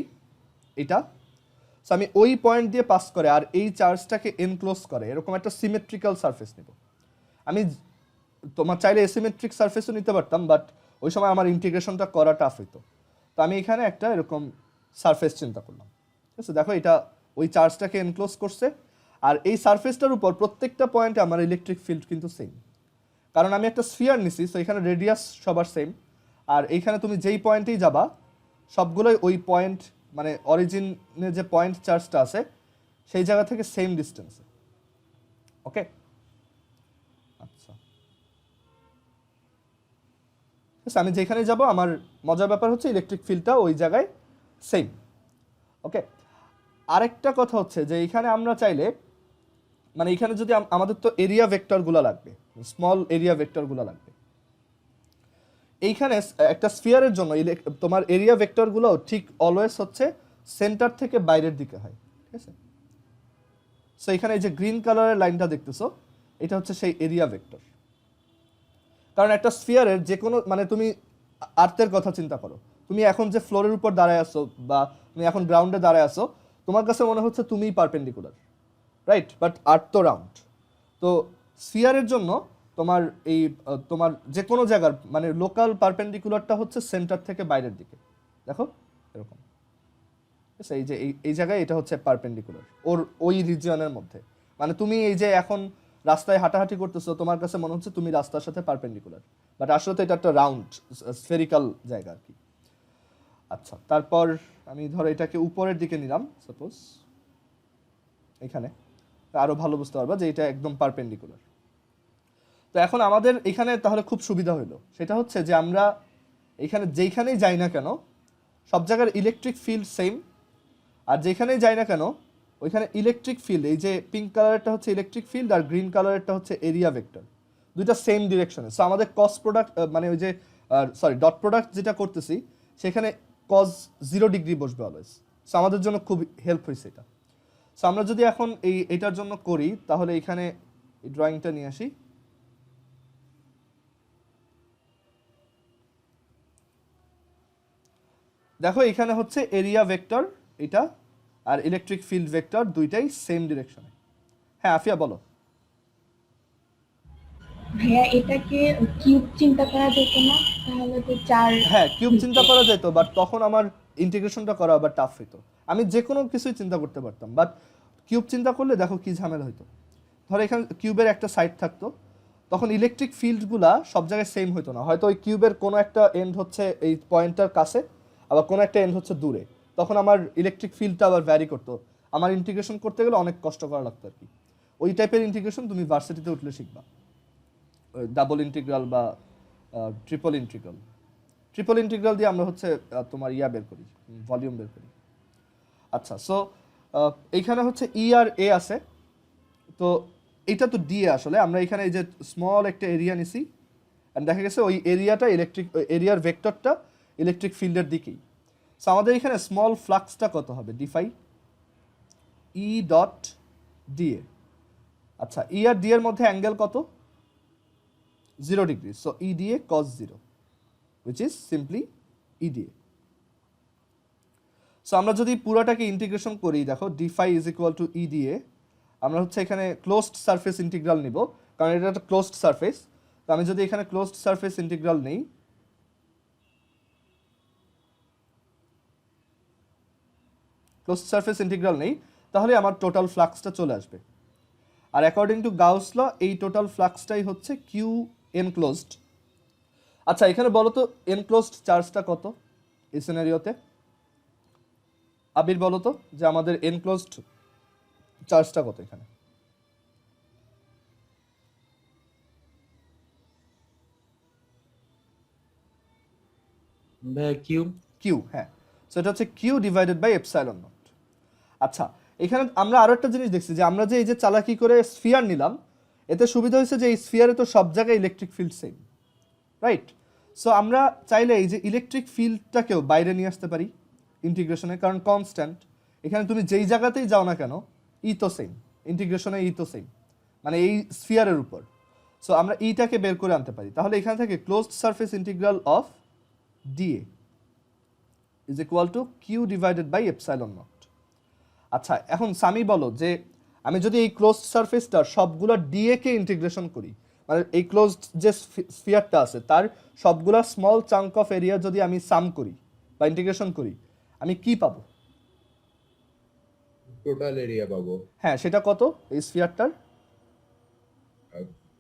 এটা। সো আমি ওই পয়েন্ট দিয়ে পাস করে আর এই চার্জটাকে এনক্লোজ করে এরকম একটা সিমেট্রিক্যাল সারফেস নেব। আমি তোমার চাইলে এসিমেট্রিক সারফেসও নিতে পারতাম, বাট ওই সময় আমার ইন্টিগ্রেশনটা করা টাফ হইতো। তো আমি এখানে একটা এরকম সারফেস চিন্তা করলাম, ঠিক আছে? দেখো এটা ওই চার্জটাকে এনক্লোজ করছে, আর এই সারফেসটার উপর প্রত্যেকটা পয়েন্টে আমার ইলেকট্রিক ফিল্ড কিন্তু সেম, কারণ আমি একটা স্ফিয়ার নিছি। সো এখানে রেডিয়াস সবার সেম, আর এইখানে তুমি যেই পয়েন্টেই যাবা সবগুলোই ওই পয়েন্ট মানে অরিজিনে যে পয়েন্ট চার্জটা আছে সেই জায়গা থেকে সেম ডিস্টেন্সে। ওকে, আচ্ছা, আমি যেখানে যাব আমার মজার ব্যাপার হচ্ছে ইলেকট্রিক ফিল্ডটা ওই জায়গায় সেম। ওকে, আরেকটা কথা হচ্ছে যে এখানে আমরা চাইলে মানে এখানে যদি আমাদের তো এরিয়া ভেক্টরগুলো লাগবে, স্মল এরিয়া ভেক্টরগুলো লাগবে। এইখানে একটা স্ফিয়ারের জন্য তোমার এরিয়া ভেক্টরগুলো ঠিক অলওয়েজ হচ্ছে সেন্টার থেকে বাইরের দিকে হয়, ঠিক আছে? সো এখানে এই যে গ্রিন কালারের লাইনটা দেখতেছো, এটা হচ্ছে সেই এরিয়া ভেক্টর। কারণ একটা স্ফিয়ারের যে কোনো মানে তুমি আর্থের কথা চিন্তা করো, তুমি এখন যে ফ্লোরের উপর দাঁড়ায় আসো বা তুমি এখন গ্রাউন্ডে দাঁড়ায় আসো, তোমার কাছে মনে হচ্ছে তুমিই পারপেন্ডিকুলার, রাইট? বাট আর্থ তো রাউন্ড। তো স্ফিয়ারের জন্য তোমার এই তোমার যে কোনো জায়গার মানে লোকাল পারপেন্ডিকুলারটা হচ্ছে সেন্টার থেকে বাইরের দিকে। দেখো এরকম, এই যে এই জায়গায় এটা হচ্ছে পারপেন্ডিকুলার ওর ওই রিজিয়নের মধ্যে। মানে তুমি এই যে এখন রাস্তায় হাঁটাহাঁটি করতেছো, তোমার কাছে মনে হচ্ছে তুমি রাস্তার সাথে পারপেন্ডিকুলার, বাট আসলে তো এটা একটা রাউন্ড স্ফেরিক্যাল জায়গা আর কি। আচ্ছা, তারপর আমি ধরো এটাকে উপরের দিকে নিলাম, সাপোজ এখানে আরো ভালো বুঝতে পারবা যে এটা একদম পারপেন্ডিকুলার। তো এখন আমাদের এখানে তাহলে খুব সুবিধা হইলো, সেটা হচ্ছে যে আমরা এখানে যেইখানেই যাই না কেন সব জায়গার ইলেকট্রিক ফিল্ড সেম, আর যেখানেই যাই না কেন ওইখানে ইলেকট্রিক ফিল্ড, এই যে পিঙ্ক কালারেরটা হচ্ছে ইলেকট্রিক ফিল্ড আর গ্রিন কালারেরটা হচ্ছে এরিয়া ভেক্টর, দুইটা সেম ডিরেকশনে। সো আমাদের কস প্রোডাক্ট মানে ওই যে ডট প্রোডাক্ট যেটা করতেছি সেখানে কজ 0 ডিগ্রি বসবে অলওয়েজ। সো আমাদের জন্য খুব হেল্প হয়েছে এটা। সো আমরা যদি এখন এটার জন্য করি তাহলে এখানে এই ড্রয়িংটা নিয়ে আসি। দেখো এখানে হচ্ছে এরিয়া ভেক্টর এটা আর ইলেকট্রিক ফিল্ড ভেক্টর দুইটাই সেম ডিরেকশনে। হ্যাঁ আফিয়া বলো। ভাইয়া এটাকে কিউব চিন্তা করা যেত না? তাহলে তো চার হ্যাঁ কিউব চিন্তা করা যেত, বাট তখন আমার ইন্টিগ্রেশনটা করা আবার টাফ হইতো। আমি যে কোনো কিছুই চিন্তা করতে পারতাম, বাট কিউব চিন্তা করলে দেখো কি ঝামেলা হইতো। ধরো এখানে কিউবের একটা সাইড থাকতো, তখন ইলেকট্রিক ফিল্ডগুলা সব জায়গায় সেম হইতো না। হয়তো ওই কিউবের কোনো একটা এন্ড হচ্ছে এই পয়েন্টটার কাছে, আবার কোনো একটা এন্ড হচ্ছে দূরে, তখন আমার ইলেকট্রিক ফিল্ডটা আবার ভ্যারি করতো। আমার ইন্টিগ্রেশন করতে গেলে অনেক কষ্ট করা লাগতো আর কি। ওই টাইপের ইন্টিগ্রেশন তুমি ভার্সিটিতে উঠলে শিখবা, ডাবল ইন্টিগ্রাল বা ট্রিপল ইন্টিগ্রাল। ট্রিপল ইন্টিগ্রাল দিয়ে আমরা হচ্ছে তোমার ইয়া বের করি, ভলিউম বের করি। আচ্ছা, সো এইখানে হচ্ছে ই আর এ আছে, তো এইটা তো ডি আসলে আমরা এখানে এই যে স্মল একটা এরিয়া নিছি, অ্যান্ড দেখা গেছে ওই এরিয়াটা ইলেকট্রিক এরিয়ার ভেক্টরটা ইলেকট্রিক ফিল্ডের দিকেই। সো আমাদের এখানে স্মল ফ্লাক্সটা কত হবে, defy E dot D A. আচ্ছা, ই আর ডি এর মধ্যে অ্যাঙ্গেল কত, 0 degree. So E D A cos 0 which is simply EDA. So আমরা যদি পুরোটাকে ইন্টিগ্রেশন করি, দেখো d phi is equal to EDA, আমরা হচ্ছে এখানে ক্লোজড সারফেস ইন্টিগ্রাল নিব কারণ এটা একটা ক্লোজড সারফেস। তো আমি যদি এখানে ক্লোজড সারফেস ইন্টিগ্রাল নেই, ক্লোজড সারফেস ইন্টিগ্রাল নেই, তাহলে আমার টোটাল ফ্লাক্সটা চলে আসবে। আর অ্যাকর্ডিং টু গাউস ল এই টোটাল ফ্লাক্সটাই হচ্ছে কিউ এনক্লোজড। আচ্ছা এখানে বলো তো এনক্লোজড চার্জটা কত, এই সিনারিওতে? আবির বলো তো যে আমাদের এনক্লোজড চার্জটা কত এখানে? কিউ। কিউ, হ্যাঁ। সো এটা হচ্ছে Q divided by epsilon naught. আচ্ছা, এখানে আমরা আরো একটা জিনিস দেখছি যে আমরা যে এই যে চালাকি করে স্ফিয়ার নিলাম, এতে সুবিধা হয়েছে যে এই স্ফিয়ারে তো সব জায়গায় electric field same, right? So আমরা চাইলে এই যে ইলেকট্রিক ফিল্ডটাকেও বাইরে নিয়ে আসতে পারি ইন্টিগ্রেশনে, কারণ কনস্ট্যান্ট এখানে তুমি যেই জায়গাতেই যাও না কেন ই তো সেম, ইন্টিগ্রেশনে ই তো সেম, মানে এই স্ফিয়ারের উপর। সো আমরা ইটাকে বের করে আনতে পারি, তাহলে এখানে থেকে closed surface integral of DA is equal to Q divided by epsilon naught. আচ্ছা, এখন সামি বলো যে আমি যদি এই ক্লোজড সারফেসটার সবগুলো ডিএ কে ইন্টিগ্রেশন করি, মানে এই ক্লোজড যে স্ফিয়ারটা আছে তার সবগুলা স্মল চাঙ্ক অফ এরিয়া যদি আমি সাম করি বা ইন্টিগ্রেশন করি, আমি কি পাবো? টোটাল এরিয়া পাবো। হ্যাঁ, সেটা কত এই স্ফিয়ারটার?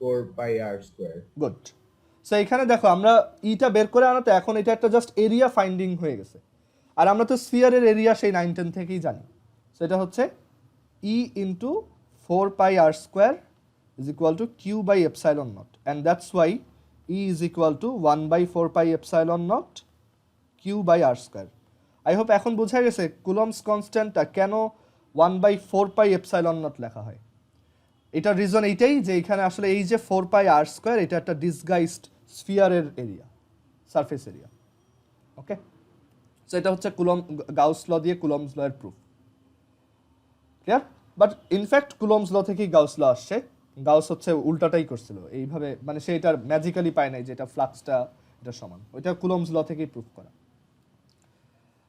4 পাই আর স্কয়ার। গুড। সো এখানে দেখো আমরা ইটা বের করে আনাতে এখন এটা একটা জাস্ট এরিয়া ফাইন্ডিং হয়ে গেছে, আর আমরা তো স্ফিয়ারের এরিয়া সেই 9-10 থেকেই জানি। সো এটা হচ্ছে E into 4 pi R square is equal to q by epsilon naught, and that's why E is equal to 1 by 4 pi epsilon naught q by r square. I hope এখন বোঝা গেছে Coulomb's কনস্ট্যান্টটা কেন 1 by 4 pi epsilon naught লেখা হয়। এটার reason এইটাই যে এখানে আসলে এই যে 4 pi r square এটা একটা ডিসগাইজড স্ফিয়ারের area, surface area. Okay, so এটা হচ্ছে গাউস ল দিয়ে কুলম্বস ল এর proof. Clear? But in fact Coulomb's law থেকেই গাউস ল আসছে। গাউস হচ্ছে উল্টাটাই করছিল এইভাবে, মানে সে এটা ম্যাজিক্যালি পায় নাই যে এটা ফ্লাক্সটা এটা সমান, ওইটা কুলম্বস ল থেকেই প্রুফ করা।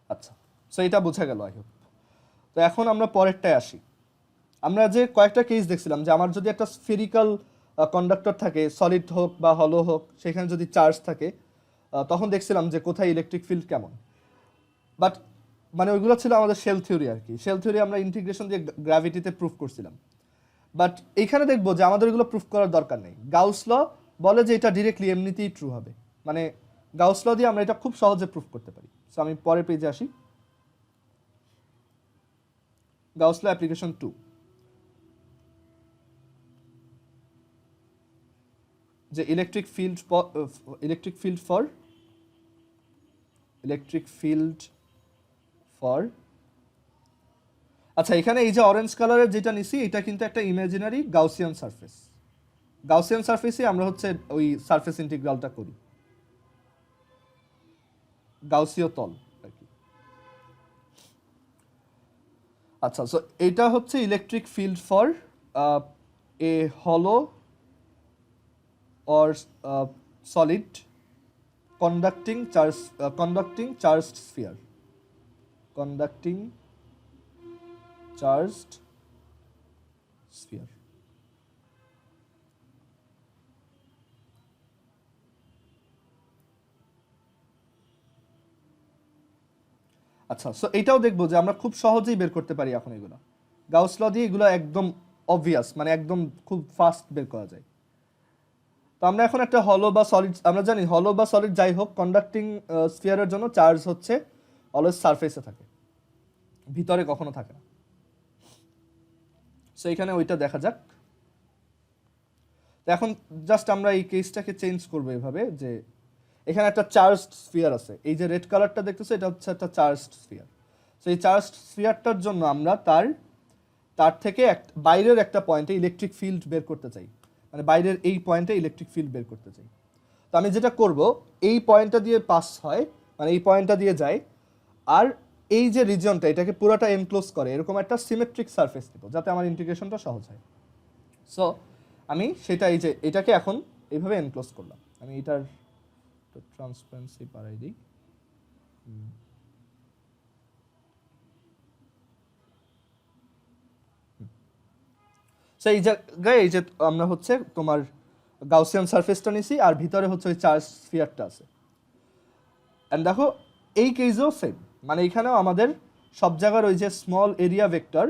আচ্ছা, সো এটা বোঝা গেল আই হোপ। তো এখন আমরা পরেরটায় আসি। আমরা যে কয়েকটা কেস দেখছিলাম যে আমার যদি একটা স্ফেরিক্যাল কন্ডাক্টর থাকে, সলিড হোক বা হলো হোক, সেখানে যদি চার্জ থাকে, তখন দেখছিলাম যে কোথায় ইলেকট্রিক ফিল্ড কেমন। বাট মানে ওইগুলো ছিল আমাদের শেল থিওরি আর কি। শেল থিওরি আমরা ইন্টিগ্রেশন দিয়ে গ্র্যাভিটিতে প্রুফ করছিলাম। বাট এইখানে দেখবো যে আমাদের এগুলো প্রুফ করার দরকার নেই। গাউস ল বলে যে এটা ডিরেক্টলি এমনিতেই ট্রু হবে, মানে গাউস ল দিয়ে আমরা এটা খুব সহজে প্রুফ করতে পারি। সো আমি পরের পেজে আসি। গাউস ল অ্যাপ্লিকেশন 2। যে ইলেকট্রিক ফিল্ড ফর আচ্ছা, এখানে এই যে অরেঞ্জ কালারের যেটা নিছি এটা কিন্তু একটা ইমাজিনারি গাউসিয়ান সারফেস। গাউসিয়ান সারফেসে আমরা হচ্ছে ওই সারফেস ইন্টিগ্রালটা করি, গাউসীয় তল আর কি। আচ্ছা, সো এটা হচ্ছে ইলেকট্রিক ফিল্ড ফর এ হলো or solid conducting charged sphere. Conducting charged sphere. আচ্ছা, সো এটাও দেখবো যে আমরা খুব সহজেই বের করতে পারি এখন এগুলো গাউস ল দিয়ে। এগুলো একদম অবভিয়াস, মানে একদম খুব ফাস্ট বের করা যায়। তো আমরা এখন একটা হলো বা সলিড, আমরা জানি হলো বা সলিড যাই হোক, কন্ডাক্টিং স্ফিয়ারের জন্য চার্জ হচ্ছে অলওয়েজ সারফেসে থাকে, ভিতরে কখনো থাকে না। সো এখানে ওইটা দেখা যাক। তো এখন জাস্ট আমরা এই কেসটাকে চেঞ্জ করবো এভাবে যে এখানে একটা চার্জড স্ফিয়ার আছে, এই যে রেড কালারটা দেখতেছো এটা হচ্ছে একটা চার্জড স্ফিয়ার। সো এই চার্জড স্ফিয়ারটার জন্য আমরা তার থেকে বাইরের একটা পয়েন্টে ইলেকট্রিক ফিল্ড বের করতে চাই, মানে বাইরের এই পয়েন্টে ইলেকট্রিক ফিল্ড বের করতে চাই। তো আমি যেটা করব, এই পয়েন্টটা দিয়ে পাস হয়, মানে এই পয়েন্টটা দিয়ে যায়, আর এই যে রিজিয়নটা এটাকে পুরোটা এনক্লোজ করে এরকম একটা সিমেট্রিক সারফেস নেব যাতে আমার ইন্টিগ্রেশনটা সহজ হয়। সো আমি সেটা এই যে এটাকে এখন এইভাবে এনক্লোজ করলাম। আমি এটার ট্রান্সপারেন্সি বাড়াই দিই। সো এই জায়গায় এই যে আমরা হচ্ছে তোমার গাউসিয়ান সারফেসটা নিছি আর ভিতরে হচ্ছে ওই চার্জ স্ফিয়ারটা আছে। এন্ড দেখো এই কেসেও সেম, মানে এখানেও আমাদের সব জায়গার ওই যে স্মল এরিয়া ভেক্টর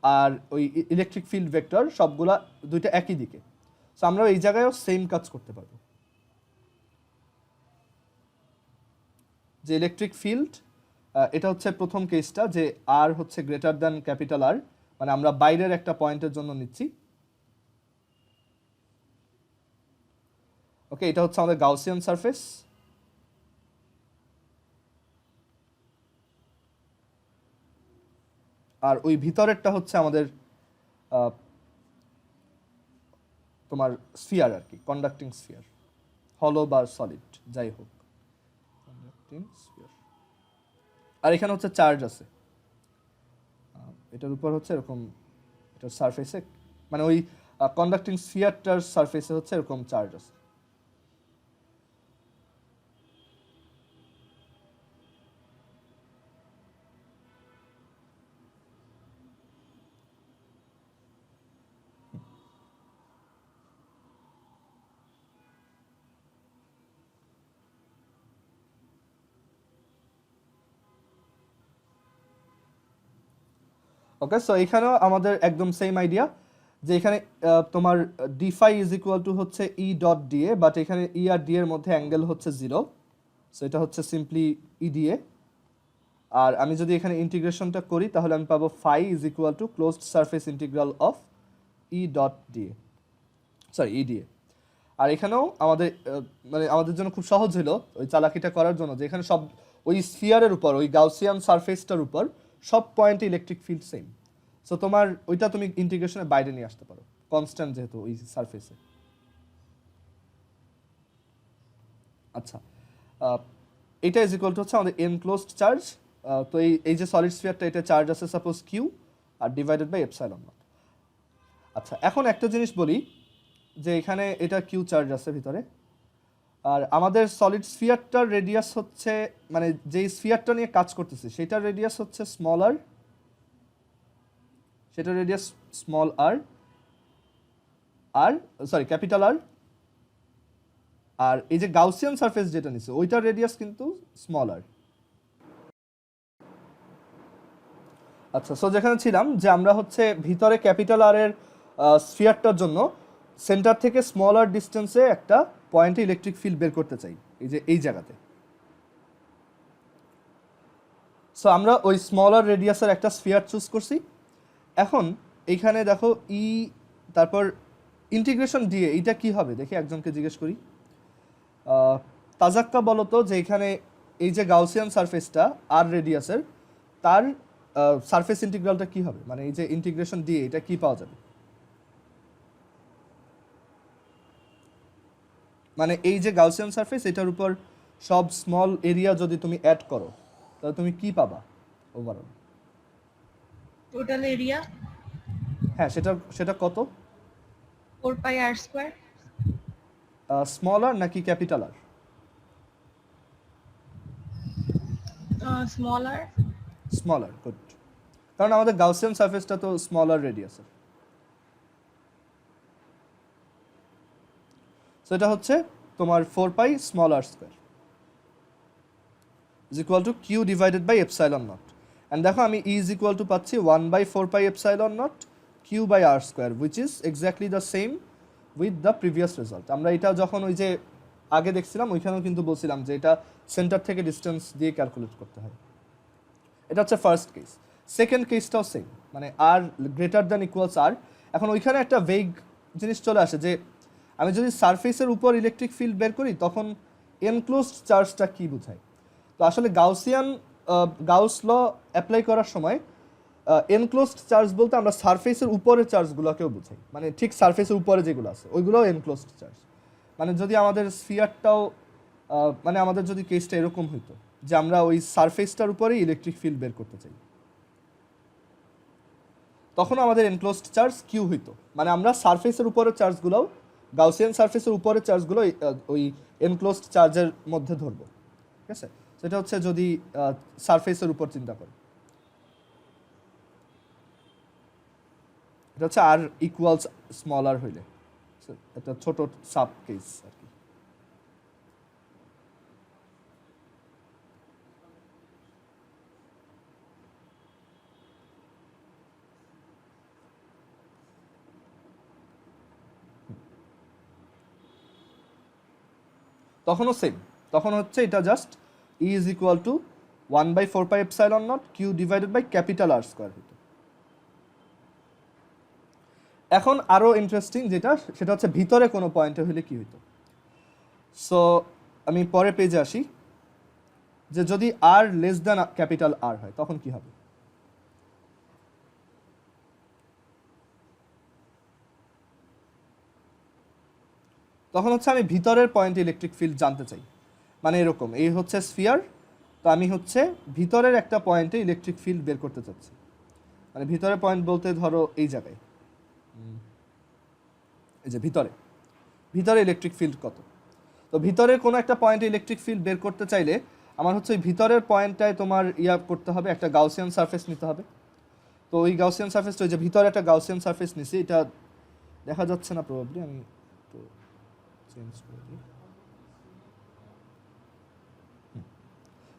আর ওই ইলেকট্রিক ফিল্ড ভেক্টর সবগুলা দুইটা একই দিকে। সো আমরা এই জায়গায়ও সেম কাজ করতে পারবো। যে ইলেকট্রিক ফিল্ড, এটা হচ্ছে প্রথম কেসটা, যে আর হচ্ছে গ্রেটার দ্যান ক্যাপিটাল আর, মানে আমরা বাইরের একটা পয়েন্টের জন্য নিচ্ছি। ওকে, এটা হচ্ছে আমাদের গাউসিয়ান সারফেস। আর ওই ভিতরেরটা হচ্ছে আমাদের তোমার স্ফিয়ার আর কি, কন্ডাক্টিং স্ফিয়ার, হলো বা সলিড যাই হোক, কন্ডাক্টিং স্ফিয়ার। আর এখানে হচ্ছে চার্জ আছে, এটার উপর হচ্ছে এরকম, এটার সারফেসে মানে ওই কন্ডাক্টিং স্ফিয়ারটার সারফেসে হচ্ছে এরকম চার্জ আছে। ওকে, সো এখানেও আমাদের একদম সেম আইডিয়া, যে এখানে তোমার d phi is equal to হচ্ছে ই ডট ডিএ, বাট এখানে ই আর ডি এর মধ্যে অ্যাঙ্গেল হচ্ছে 0, সো এটা হচ্ছে সিম্পলি ই ডিএ। আর আমি যদি এখানে ইন্টিগ্রেশনটা করি তাহলে আমি পাবো phi is equal to closed surface integral of E dot d A, sorry E d A. আর এখানেও আমাদের মানে আমাদের জন্য খুব সহজ হলো ওই চালাকিটা করার জন্য, যে এখানে সব ওই স্ফিয়ারের উপর, ওই গাউসিয়ান সারফেসটার উপর সব পয়েন্টে ইলেকট্রিক ফিল্ড সেম। সো তোমার ওইটা তুমি ইন্টিগ্রেশনের বাইরে নিয়ে আসতে পারো, কনস্ট্যান্ট যেহেতু ওই সারফেসে। আচ্ছা, এটা ইজ ইকুয়াল টু হচ্ছে আমাদের এনক্লোজড চার্জ। তো এই যে সলিড স্ফিয়ারটা, এটা চার্জ আছে সাপোজ কিউ, আর ডিভাইডেড বাই এপসাইলন নট। আচ্ছা, এখন একটা জিনিস বলি, যে এখানে এটা কিউ চার্জ আছে ভিতরে, আর আমাদের সলিড স্ফিয়ারটার রেডিয়াস হচ্ছে, মানে যেই স্ফিয়ারটা নিয়ে কাজ করতেছে সেটার রেডিয়াস হচ্ছে স্মল আর, সেটার রেডিয়াস স্মল আর, আর সরি ক্যাপিটাল আর। আর এই যে গাউসিয়ান সারফেস যেটা নিছে ওইটার রেডিয়াস কিন্তু স্মল আর। আচ্ছা, সো যেখানে ছিলাম যে আমরা হচ্ছে ভিতরে ক্যাপিটাল আর এর স্ফিয়ারটার জন্য সেন্টার থেকে স্মল আর ডিস্টেন্সে একটা পয়েন্টে ইলেকট্রিক ফিল্ড বের করতে চাই, এই যে এই জায়গাতে। সো আমরা ওই স্মল আর রেডিয়াসের একটা স্ফিয়ার চুজ করছি। এখন এইখানে দেখো ই, তারপর ইন্টিগ্রেশন দিয়ে এইটা কি হবে দেখি, একজনকে জিজ্ঞেস করি। তাজাক্কা বলো তো, যে এখানে এই যে গাউসিয়ান সারফেসটা আর রেডিয়াসের, তার সারফেস ইন্টিগ্রালটা কি হবে, মানে এই যে ইন্টিগ্রেশন দিয়ে এটা কি পাওয়া যাবে, মানে এই যে গাউসিয়ান সারফেস এটার উপর সব স্মল এরিয়া যদি তুমি অ্যাড করো তাহলে তুমি কি পাবা ওভারঅল? টোটাল এরিয়া হ্যাঁ, সেটা কত? 4 পাই আর স্কয়ার। স্মল আর নাকি ক্যাপিটাল আর? স্মল আর। স্মল আর, গুড। কারণ আমাদের গাউসিয়ান সারফেসটা তো স্মল আর রেডিয়াসের। সো এটা হচ্ছে তোমার 4 pi small r square is equal to Q divided by epsilon naught. And দেখো আমি ই ইজ ইকুয়াল টু পাচ্ছি 1/4 pi epsilon naught Q by r square, which is exactly the same with the previous result. আমরা এটা যখন ওই যে আগে দেখছিলাম ওইখানেও কিন্তু বলছিলাম যে এটা সেন্টার থেকে ডিস্টেন্স দিয়ে ক্যালকুলেট করতে হয়। এটা হচ্ছে ফার্স্ট কেস। সেকেন্ড কেসটাও সেম, মানে আর গ্রেটার দ্যান ইকুয়ালস আর। এখন ওইখানে একটা ভেগ জিনিস চলে আসে, যে আমি যদি সারফেসের উপর ইলেকট্রিক ফিল্ড বের করি তখন এনক্লোজড চার্জটা কি বোঝায়। তো আসলে গাউস ল অ্যাপ্লাই করার সময় এনক্লোজড চার্জ বলতে আমরা সারফেসের উপরের চার্জগুলোকেও বোঝাই, মানে ঠিক সারফেসের উপরে যেগুলো আছে ওইগুলোও এনক্লোজড চার্জ। মানে যদি আমাদের স্ফিয়ারটাও মানে আমাদের যদি কেসটা এরকম হইতো যে আমরা ওই সারফেসটার উপরেই ইলেকট্রিক ফিল্ড বের করতে চাই, তখন আমাদের এনক্লোজড চার্জ কিউ হইতো। মানে আমরা সারফেসের উপরের চার্জগুলোও, গাউসিয়ান সারফেসের উপরের চার্জগুলো ওই এনক্লোজড চার্জের মধ্যে ধরবো, ঠিক আছে? সেটা হচ্ছে যদি সারফেসের উপর চিন্তা করি, এটা হচ্ছে আর ইকুয়ালস স্মল আর হইলে একটা ছোট সাব কেস আর কি। তখনও সেম, তখন হচ্ছে এটা just E is equal to 1/4 pi epsilon naught Q divided by capital R square হতো। এখন আরো ইন্টারেস্টিং যেটা, সেটা হচ্ছে ভিতরে কোনো পয়েন্টে হলে কি হতো। সো আমি পরে পেজে আসি, যে যদি আর লেস দ্যান ক্যাপিটাল আর হয় তখন কি হবে। তখন হচ্ছে আমি ভিতরের পয়েন্টে ইলেকট্রিক ফিল্ড জানতে চাই, মানে এরকম, এই হচ্ছে স্ফিয়ার, তো আমি হচ্ছে ভিতরের একটা পয়েন্টে ইলেকট্রিক ফিল্ড বের করতে চাচ্ছি। মানে ভিতরের পয়েন্ট বলতে ধরো এই জায়গায়, এই যে ভিতরে, ভিতরে ইলেকট্রিক ফিল্ড কত। তো ভিতরের কোনো একটা পয়েন্টে ইলেকট্রিক ফিল্ড বের করতে চাইলে আমার হচ্ছে ওই ভিতরের পয়েন্টটায় তোমার করতে হবে, একটা গাউসিয়ান সারফেস নিতে হবে। তো ওই গাউসিয়ান সারফেসটা, ওই যে ভিতরে একটা গাউসিয়ান সারফেস নিছি, এটা দেখা যাচ্ছে না প্রবাবলি, আমি একটু চেঞ্জ করে দিই।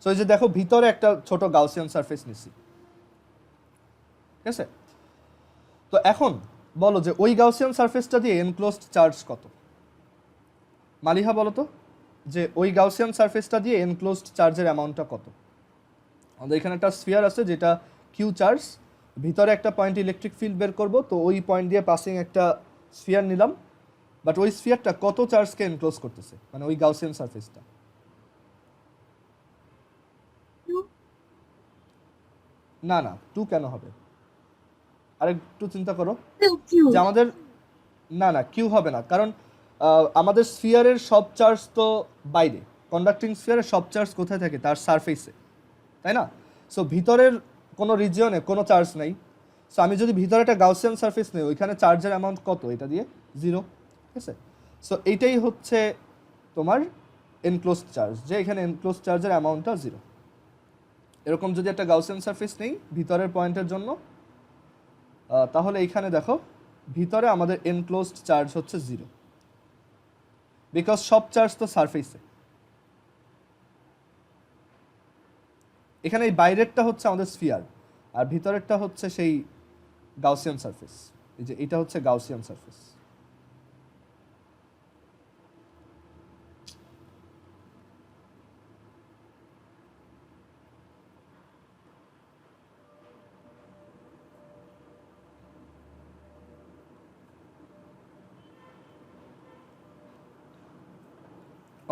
সো এই যে দেখো ভিতরে একটা ছোট গাউসিয়ান সারফেস নিছি, ঠিক আছে। তো এখন বলো যে ওই গাউসিয়ান সারফেসটা দিয়ে এনক্লোজড চার্জ কত। মালিহা বলো তো, যে ওই গাউসিয়ান সারফেসটা দিয়ে এনক্লোজড চার্জের অ্যামাউন্টটা কত। আমাদের এখানে একটা স্ফিয়ার আছে যেটা কিউ চার্জ, ভিতরে একটা পয়েন্ট ইলেকট্রিক ফিল্ড বের করব, তো ওই পয়েন্ট দিয়ে পাসিং একটা স্ফিয়ার নিলাম, বাট ওই স্ফিয়ারটা কত চার্জকে এনক্লোজ করতেছে, মানে ওই গাউসিয়ান সারফেসটা। না না, 2 কেন হবে, আরেকটু চিন্তা করো যে আমাদের, না না কিউ হবে না, কারণ আমাদের স্ফিয়ারের সব চার্জ তো বাইরে, কন্ডাক্টিং স্ফিয়ারের সব চার্জ কোথায় থাকে, তার সারফেসে, তাই না। সো ভিতরের কোনো রিজিয়নে কোনো চার্জ নাই। সো আমি যদি ভিতরে একটা গাউসিয়ান সারফেস নেই, ওইখানে চার্জের অ্যামাউন্ট কত, এটা দিয়ে 0, ঠিক আছে। সো এইটাই হচ্ছে তোমার এনক্লোজড চার্জ, যে এখানে এনক্লোজড চার্জের অ্যামাউন্টটা 0। এরকম যদি একটা গাউসিয়ান সারফেস নেই ভিতরের পয়েন্টের জন্য, তাহলে এইখানে দেখো ভিতরে আমাদের এনক্লোজড চার্জ হচ্ছে 0, বিকজ সব চার্জ তো সারফেসে। এখানে এই বাইরেরটা হচ্ছে আমাদের স্ফিয়ার, আর ভিতরেরটা হচ্ছে সেই গাউসিয়ান সারফেস। এই যে এটা হচ্ছে গাউসিয়ান সারফেস।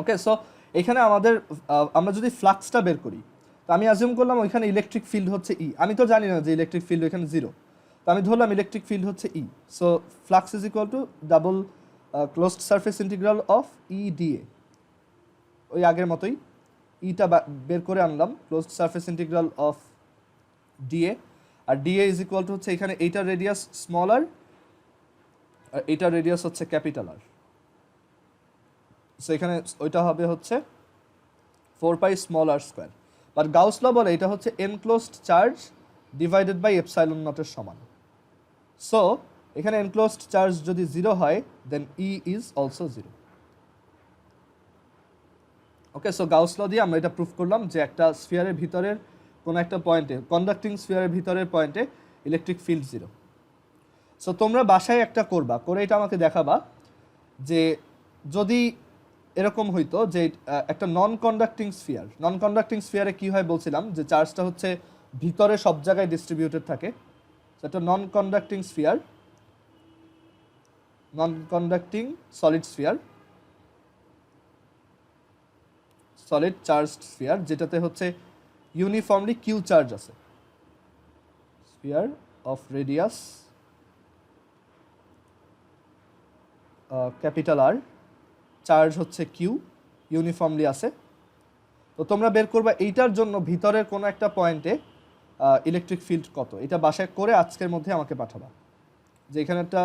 ওকে, সো এখানে আমাদের আমরা যদি ফ্লাক্সটা বের করি, তো আমি অ্যাজিউম করলাম ওইখানে ইলেকট্রিক ফিল্ড হচ্ছে ই, আমি তো জানি না যে ইলেকট্রিক ফিল্ড ওইখানে 0, তো আমি ধরলাম ইলেকট্রিক ফিল্ড হচ্ছে E. So flux is equal to double closed surface integral of E d A, ওই আগের মতোই ইটা বের করে আনলাম, closed surface integral of d A, আর ডিএ ইজ ইকুয়াল টু হচ্ছে এখানে এইটার রেডিয়াস স্মল আর এইটার রেডিয়াস হচ্ছে ক্যাপিটাল আর। সো এখানে ওইটা হবে হচ্ছে 4 pi small R square, but Gauss law বলে এটা হচ্ছে enclosed charge divided by epsilon নটের সমান। সো এখানে এনক্লোজড চার্জ যদি 0 হয়, then E is also 0। Okay, so Gauss law দিয়ে আমরা এটা প্রুফ করলাম যে একটা স্ফিয়ারের ভিতরের কোনো একটা পয়েন্টে, কন্ডাক্টিং স্ফিয়ারের ভিতরের পয়েন্টে ইলেকট্রিক ফিল্ড 0। সো তোমরা বাসায় একটা করবা, করে এটা আমাকে দেখাবা যে যদি এরকম হইতো যে একটা নন কন্ডাক্টিং স্ফিয়ারে কি হয় বলছিলাম, যে চার্জটা হচ্ছে ভিতরে সব জায়গায় ডিস্ট্রিবিউটেড থাকে। একটা non conducting solid sphere, solid charged sphere, যেটাতে হচ্ছে ইউনিফর্মলি কিউ চার্জ আছে, sphere of radius capital R, charge হচ্ছে কিউ, ইউনিফর্মলি আছে। তো তোমরা বের করবা এইটার জন্য ভিতরের কোনো একটা পয়েন্টে ইলেকট্রিক ফিল্ড কত, এটা বাসায় করে আজকের মধ্যে আমাকে পাঠাবা। যে এখানে একটা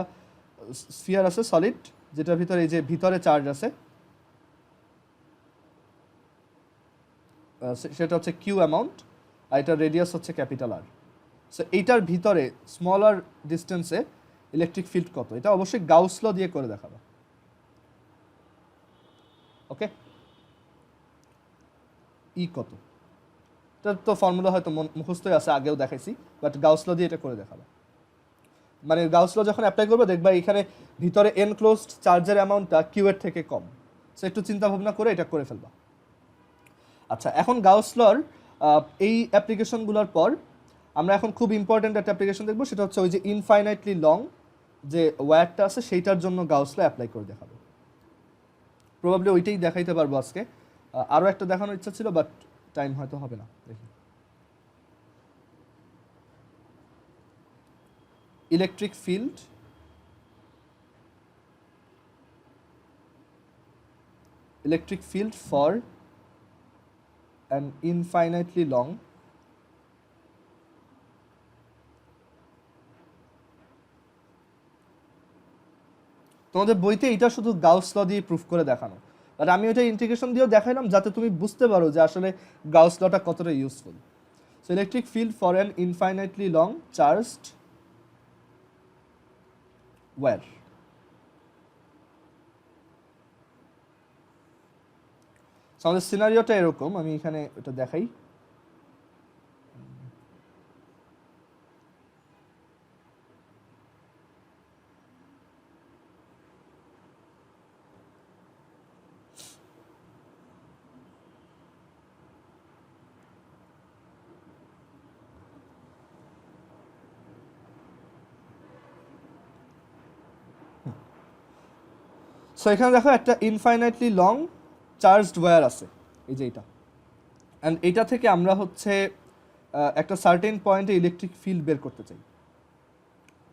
স্ফিয়ার আছে সলিড, যেটার ভিতরে এই যে ভিতরে চার্জ আছে, সেটা হচ্ছে কিউ অ্যামাউন্ট, আর এটার রেডিয়াস হচ্ছে ক্যাপিটাল আর। সো এইটার ভিতরে স্মলার ডিস্টেন্সে ইলেকট্রিক ফিল্ড কত, এটা অবশ্যই গাউস ল দিয়ে করে দেখাবা। ওকে, ই কত, এটার তো ফর্মুলা হয়তো মুখস্থই আছে, আগেও দেখাইছি, বাট গাউস ল দিয়ে এটা করে দেখাবা। মানে গাউস ল যখন অ্যাপ্লাই করবে দেখবা এখানে ভিতরে এনক্লোজড চার্জের অ্যামাউন্টটা কিউ এর থেকে কম। সো একটু চিন্তা ভাবনা করে এটা করে ফেলবা। আচ্ছা, এখন গাউস লর এই অ্যাপ্লিকেশনগুলোর পর আমরা এখন খুব ইম্পর্ট্যান্ট একটা অ্যাপ্লিকেশন দেখবো, সেটা হচ্ছে ওই যে ইনফাইনাইটলি লং যে ওয়্যারটা আছে সেইটার জন্য গাউস ল অ্যাপ্লাই করে দেখাবো। প্রবাবলি ওইটাই দেখাইতে পারবো আজকে। আরও একটা দেখানোর ইচ্ছা ছিল, বাট টাইম হয়তো হবে না, দেখি। Electric field, electric field for an infinitely long তোমাদের বইতে এটা শুধু গাউস ল দিয়ে প্রুফ করে দেখানো, বাট আমি ওটা ইন্টিগ্রেশন দিয়েও দেখাইলাম যাতে তুমি বুঝতে পারো যে আসলে গাউস লটা কতটা useful. So electric field for an infinitely long charged wire. আমাদের সিনারিওটা এরকম, আমি এখানে এটা দেখাই। সো এখানে দেখো একটা ইনফাইনাইটলি লং চার্জড ওয়্যার আছে, এই যে এটা, অ্যান্ড এইটা থেকে আমরা হচ্ছে একটা সার্টেন পয়েন্টে ইলেকট্রিক ফিল্ড বের করতে চাই,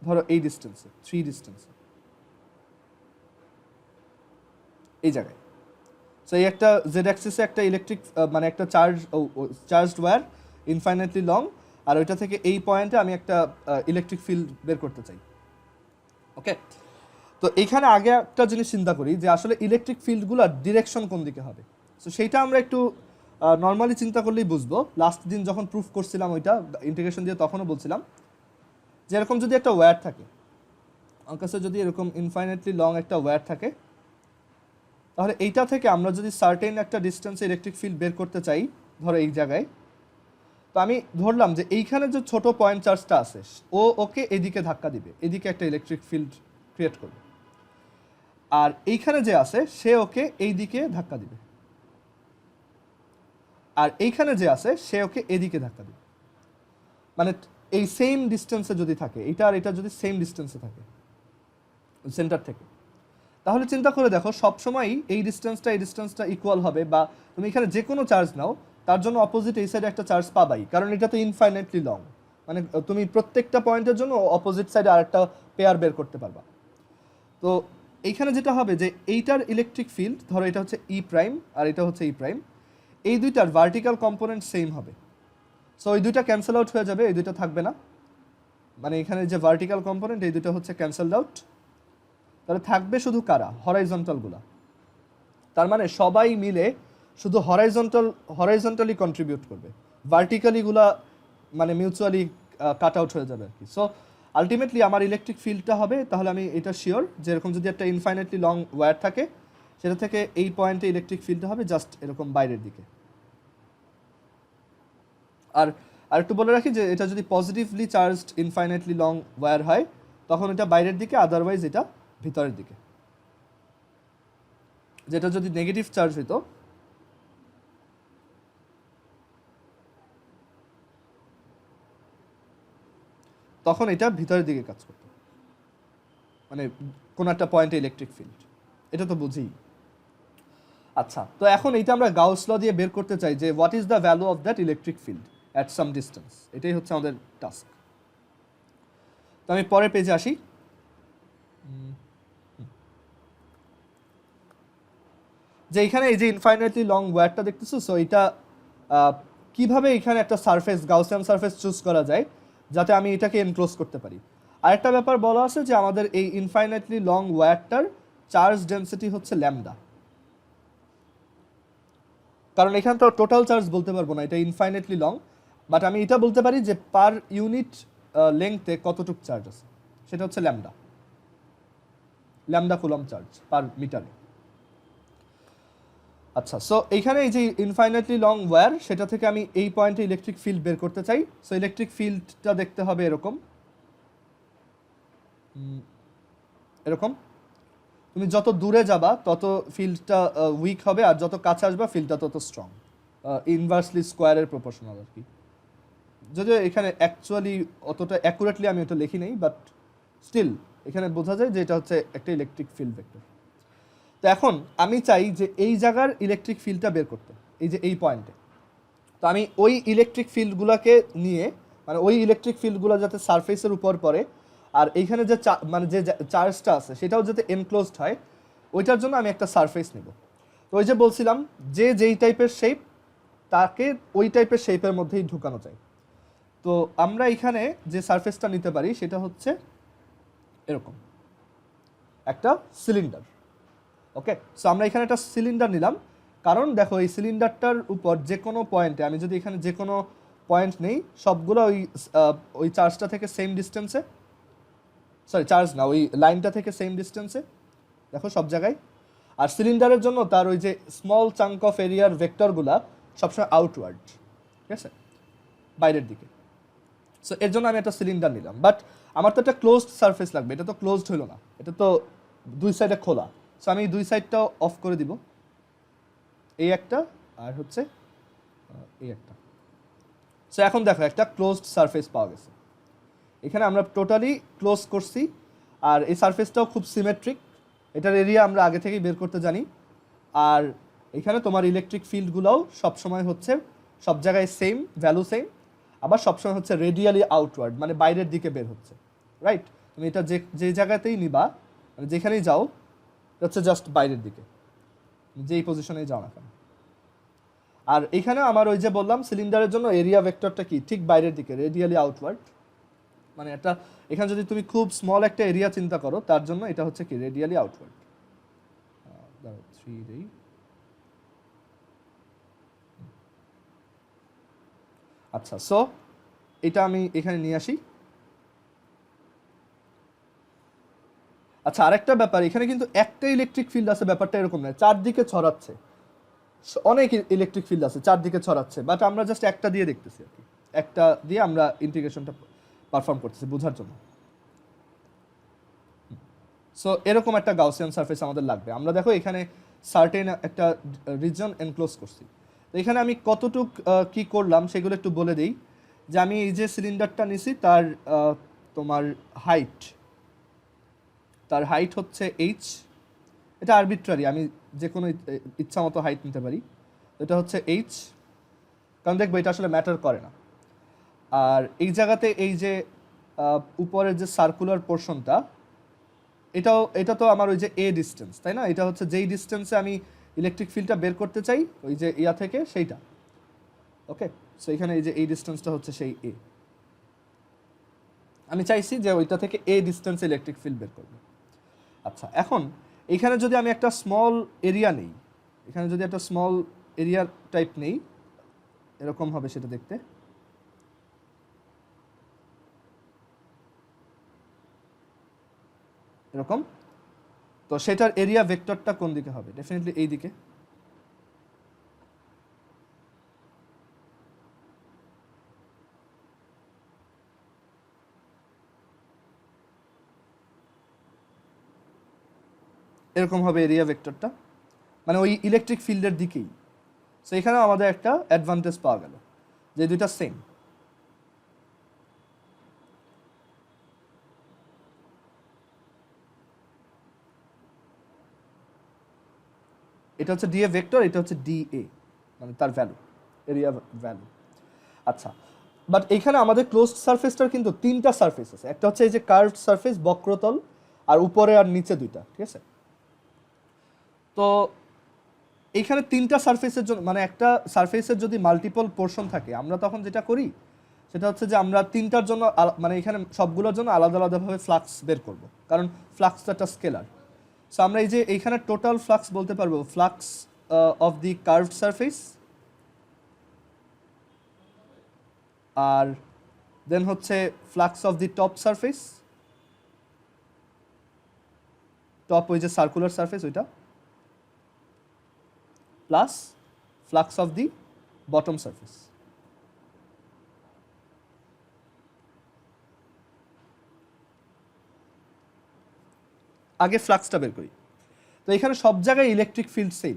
ধরো এই ডিস্টেন্সে, 3 ডিস্টেন্সে, এই জায়গায়। সো এই একটা জেড অ্যাক্সিসে একটা ইলেকট্রিক মানে একটা চার্জড ওয়্যার ইনফাইনাইটলি লং, আর ওইটা থেকে এই পয়েন্টে আমি একটা ইলেকট্রিক ফিল্ড বের করতে চাই। ওকে, তো এখানে আগে একটা জিনিস চিন্তা করি যে আসলে ইলেকট্রিক ফিল্ডগুলোর ডিরেকশন কোন দিকে হবে। সো সেইটা আমরা একটু নর্মালি চিন্তা করলেই বুঝবো। লাস্ট দিন যখন প্রুফ করছিলাম ওইটা ইন্টিগ্রেশন দিয়ে, তখনও বলছিলাম যে এরকম যদি একটা ওয়্যার থাকে, আমার কাছে যদি এরকম ইনফাইনাইটলি লং একটা ওয়্যার থাকে, তাহলে এইটা থেকে আমরা যদি সার্টেন একটা ডিস্টেন্সে ইলেকট্রিক ফিল্ড বের করতে চাই, ধরো এই জায়গায়, তো আমি ধরলাম যে এইখানে যে ছোট পয়েন্ট চার্জটা আছে ওকে এদিকে ধাক্কা দিবে, এদিকে একটা ইলেকট্রিক ফিল্ড ক্রিয়েট করবে, আর এইখানে যে আছে সে ওকে এই দিকে ধাক্কা দিবে, আর এইখানে যে আছে সে ওকে এদিকে ধাক্কা দিবে। মানে এই সেম ডিস্টেন্সে যদি থাকে, এটা আর এটা যদি সেম ডিস্টেন্সে থাকে সেন্টার থেকে, তাহলে চিন্তা করে দেখো সবসময়ই এই ডিস্টেন্সটা ইকুয়াল হবে, বা তুমি এখানে যে কোনো চার্জ নাও তার জন্য অপোজিট এই সাইডে একটা চার্জ পাবাই, কারণ এটা তো ইনফাইনাইটলি লং। মানে তুমি প্রত্যেকটা পয়েন্টের জন্য অপোজিট সাইডে আরেকটা পেয়ার বের করতে পারবা। তো এইখানে যেটা হবে যে এইটার ইলেকট্রিক ফিল্ড, ধরো এটা হচ্ছে ই প্রাইম আর এটা হচ্ছে ই প্রাইম, এই দুইটার ভার্টিক্যাল কম্পোনেন্ট সেম হবে। সো ওই দুইটা ক্যান্সেল আউট হয়ে যাবে, এই দুইটা থাকবে না। মানে এখানে যে ভার্টিক্যাল কম্পোনেন্ট এই দুইটা হচ্ছে ক্যান্সেলড আউট, তাহলে থাকবে শুধু কারা, হরাইজন্টালগুলা। তার মানে সবাই মিলে শুধু হরাইজন্টালি কন্ট্রিবিউট করবে, ভার্টিক্যালিগুলা মানে মিউচুয়ালি কাট আউট হয়ে যাবে আর কি। সো আলটিমেটলি আমার ইলেকট্রিক ফিল্ডটা হবে, তাহলে আমি এটা শিওর যে এরকম যদি একটা ইনফাইনাইটলি লং ওয়্যার থাকে, সেটা থেকে এই পয়েন্টে ইলেকট্রিক ফিল্ডটা হবে জাস্ট এরকম বাইরের দিকে। আর একটু বলে রাখি যে এটা যদি positively charged infinitely long wire হয়, তখন এটা বাইরের দিকে, আদারওয়াইজ এটা ভিতরের দিকে। যেটা যদি নেগেটিভ চার্জ হইতো, তখন এটা ভিতরের দিকে কাজ করতো, মানে কোন একটা পয়েন্টে ইলেকট্রিক ফিল্ড। এটা তো বুঝি। আচ্ছা, তো এখন এইটা আমরা গাউস ল দিয়ে বের করতে চাই যে what is the value of that electric field at some distance. এটাই হচ্ছে আমাদের টাস্ক। তো আমি পরের পেজে আসি। যে এখানে এই যে ইনফাইনাইটলি লং ওয়্যারটা দেখতেছো, সো এটা কিভাবে এখানে একটা সারফেস, গাউসিয়ান সারফেস চুজ করা যায় যাতে আমি এটাকে এনক্লোজ করতে পারি। আরেকটা ব্যাপার বলা আছে যে আমাদের এই ইনফাইনাইটলি লং ওয়্যারটার চার্জ ডেনসিটি হচ্ছে ল্যামডা, কারণ এখানে তো টোটাল চার্জ বলতে পারবো না, এটা ইনফাইনাইটলি লং, বাট আমি এটা বলতে পারি যে পার ইউনিট লেংথে কতটুক চার্জ আছে, সেটা হচ্ছে ল্যামডা কুলম চার্জ পার মিটারে। আচ্ছা, সো এইখানে এই যে ইনফাইনাইটলি লং ওয়্যার, সেটা থেকে আমি এই পয়েন্টে ইলেকট্রিক ফিল্ড বের করতে চাই। সো ইলেকট্রিক ফিল্ডটা দেখতে হবে এরকম, তুমি যত দূরে যাবা তত ফিল্ডটা উইক হবে, আর যত কাছে আসবা ফিল্ডটা তত স্ট্রং। ইনভার্সলি স্কোয়ারের প্রপোর্শনাল আর কি। যদিও এখানে অ্যাকচুয়ালি অতটা অ্যাকুরেটলি আমি ওটা লিখি নেই, বাট স্টিল এখানে বোঝা যায় যে এটা হচ্ছে একটা ইলেকট্রিক ফিল্ড ভেক্টর। তো এখন আমি চাই যে এই জায়গার ইলেকট্রিক ফিল্ডটা বের করতে, এই যে এই পয়েন্টে। তো আমি ওই ইলেকট্রিক ফিল্ডগুলোকে নিয়ে, মানে ওই ইলেকট্রিক ফিল্ডগুলো যাতে সারফেসের উপর পড়ে, আর এইখানে যে মানে যে চার্জটা আছে সেটাও যাতে এনক্লোজড হয়, ওইটার জন্য আমি একটা সারফেস নেব। তো ওই যে বলছিলাম যে যেই টাইপের শেপ তাকে ওই টাইপের শেপের মধ্যেই ঢুকানো যায়। তো আমরা এখানে যে সারফেসটা নিতে পারি সেটা হচ্ছে এরকম একটা সিলিন্ডার। ওকে, সো আমরা এখানে একটা সিলিন্ডার নিলাম, কারণ দেখো এই সিলিন্ডারটার উপর যে কোনো পয়েন্টে আমি যদি এখানে যে কোনো পয়েন্ট নেই, সবগুলো ওই চার্জটা থেকে সেম ডিস্টেন্সে, সরি চার্জ না, ওই লাইনটা থেকে সেম ডিস্টেন্সে, দেখো সব জায়গায়। আর সিলিন্ডারের জন্য তার ওই যে স্মল চাঙ্ক অফ এরিয়ার ভেক্টরগুলা সবসময় আউটওয়ার্ড, ঠিক আছে, বাইরের দিকে। সো এর জন্য আমি একটা সিলিন্ডার নিলাম, বাট আমার তো একটা ক্লোজড সারফেস লাগবে, এটা তো ক্লোজড হলো না, এটা তো দুই সাইডে খোলা। সো আমি দুই সাইডটাও অফ করে দিব, এই একটা আর হচ্ছে এই একটা। সো এখন দেখো একটা ক্লোজড সারফেস পাওয়া গেছে। এখানে আমরা টোটালি ক্লোজ করছি, আর এই সারফেসটাও খুব সিমেট্রিক, এটার এরিয়া আমরা আগে থেকেই বের করতে জানি। আর এখানে তোমার ইলেকট্রিক ফিল্ডগুলোও সবসময় হচ্ছে সব জায়গায় সেম, ভ্যালু সেম, আবার সবসময় হচ্ছে রেডিয়ালি আউটওয়ার্ড, মানে বাইরের দিকে বের হচ্ছে, রাইট। তুমি এটা যে জায়গাতেই নিবা, মানে যেখানেই যাও, এটা হচ্ছে জাস্ট বাইরের দিকে, যেই পজিশনেই যাও না কেন। আর এখানে আমার ওই যে বললাম সিলিন্ডারের জন্য এরিয়া ভেক্টরটা কি, ঠিক বাইরের দিকে, রেডিয়ালি আউটওয়ার্ড। মানে একটা এখানে যদি তুমি খুব স্মল একটা এরিয়া চিন্তা করো, তার জন্য এটা হচ্ছে কি রেডিয়ালি আউটওয়ার্ড। আচ্ছা, সো এটা আমি এখানে নিয়ে আসি। আচ্ছা, আরেকটা ব্যাপার, এখানে কিন্তু একটা ইলেকট্রিক ফিল্ড আছে, ব্যাপারটা এরকম নয়, চারদিকে ছড়াচ্ছে, অনেক ইলেকট্রিক ফিল্ড আছে চারদিকে ছড়াচ্ছে, বাট আমরা জাস্ট একটা দিয়ে দেখতেছি আর কি, একটা দিয়ে আমরা ইন্টিগ্রেশনটা পারফর্ম করতেছি বোঝার জন্য। সো এরকম একটা গাউসিয়ান সারফেস আমাদের লাগবে। আমরা দেখো এখানে সার্টেন একটা রিজন এনক্লোজ করছি। তো এখানে আমি কতটুক কি করলাম সেগুলো একটু বলে দিই। যে আমি এই যে সিলিন্ডারটা নিছি, তার তোমার হাইট হচ্ছে এইচ, এটা আরবিট্রারি, আমি যে কোনো ইচ্ছা মতো হাইট নিতে পারি। এটা হচ্ছে এইচ, কারণ দেখবো এটা আসলে ম্যাটার করে না। আর এই জায়গাতে এই যে উপরের যে সার্কুলার পোর্শনটা, এটা তো আমার ওই যে এ ডিস্টেন্স, তাই না? এটা হচ্ছে যেই ডিস্টেন্সে আমি ইলেকট্রিক ফিল্ডটা বের করতে চাই ওই যে ইয়া থেকে সেইটা। ওকে, সো এখানে এই যে এই ডিস্টেন্সটা হচ্ছে সেই এ, আমি চাইছি যে ওইটা থেকে এ ডিস্টেন্সে ইলেকট্রিক ফিল্ড বের করবো। আচ্ছা, এখন এখানে যদি আমি একটা স্মল এরিয়া নেই, এখানে যদি একটা স্মল এরিয়া টাইপ নেই, এরকম হবে সেটা দেখতে। এরকম, তো সেটার এরিয়া ভেক্টরটা কোন দিকে হবে? ডেফিনেটলি এই দিকে। এরকম হবে এরিয়া ভেক্টরটা, মানে ওই ইলেকট্রিক ফিল্ডের দিকেই। সো এখানেও আমাদের একটা অ্যাডভান্টেজ পাওয়া গেল যে দুইটা সেম। এটা হচ্ছে ডিএ ভেক্টর, এটা হচ্ছে ডিএ, মানে তার ভ্যালু, এরিয়া ভ্যালু। আচ্ছা, বাট এইখানে আমাদের ক্লোজড সারফেসটার কিন্তু তিনটা সারফেস আছে। একটা হচ্ছে এই যে কার্ভড সারফেস, বক্রতল, আর উপরে আর নিচে দুইটা, ঠিক আছে? তো এইখানে তিনটা সারফেসের জন্য, মানে একটা সারফেসের যদি মাল্টিপল পোর্শন থাকে, আমরা তখন যেটা করি সেটা হচ্ছে যে আমরা তিনটার জন্য মানে এখানে সবগুলোর জন্য আলাদা আলাদাভাবে ফ্লাক্স বের করব, কারণ ফ্লাক্সটা একটা স্কেলার। সো আমরা এই যে এইখানে টোটাল ফ্লাক্স বলতে পারবো flux of the curved surface, আর দেন হচ্ছে flux of the top surface, top ওই যে সার্কুলার সারফেস ওইটা, plus flux of the bottom surface. আগে ফ্লাক্সটা বের করি। তো এখানে সব জায়গায় ইলেকট্রিক ফিল্ড সেম,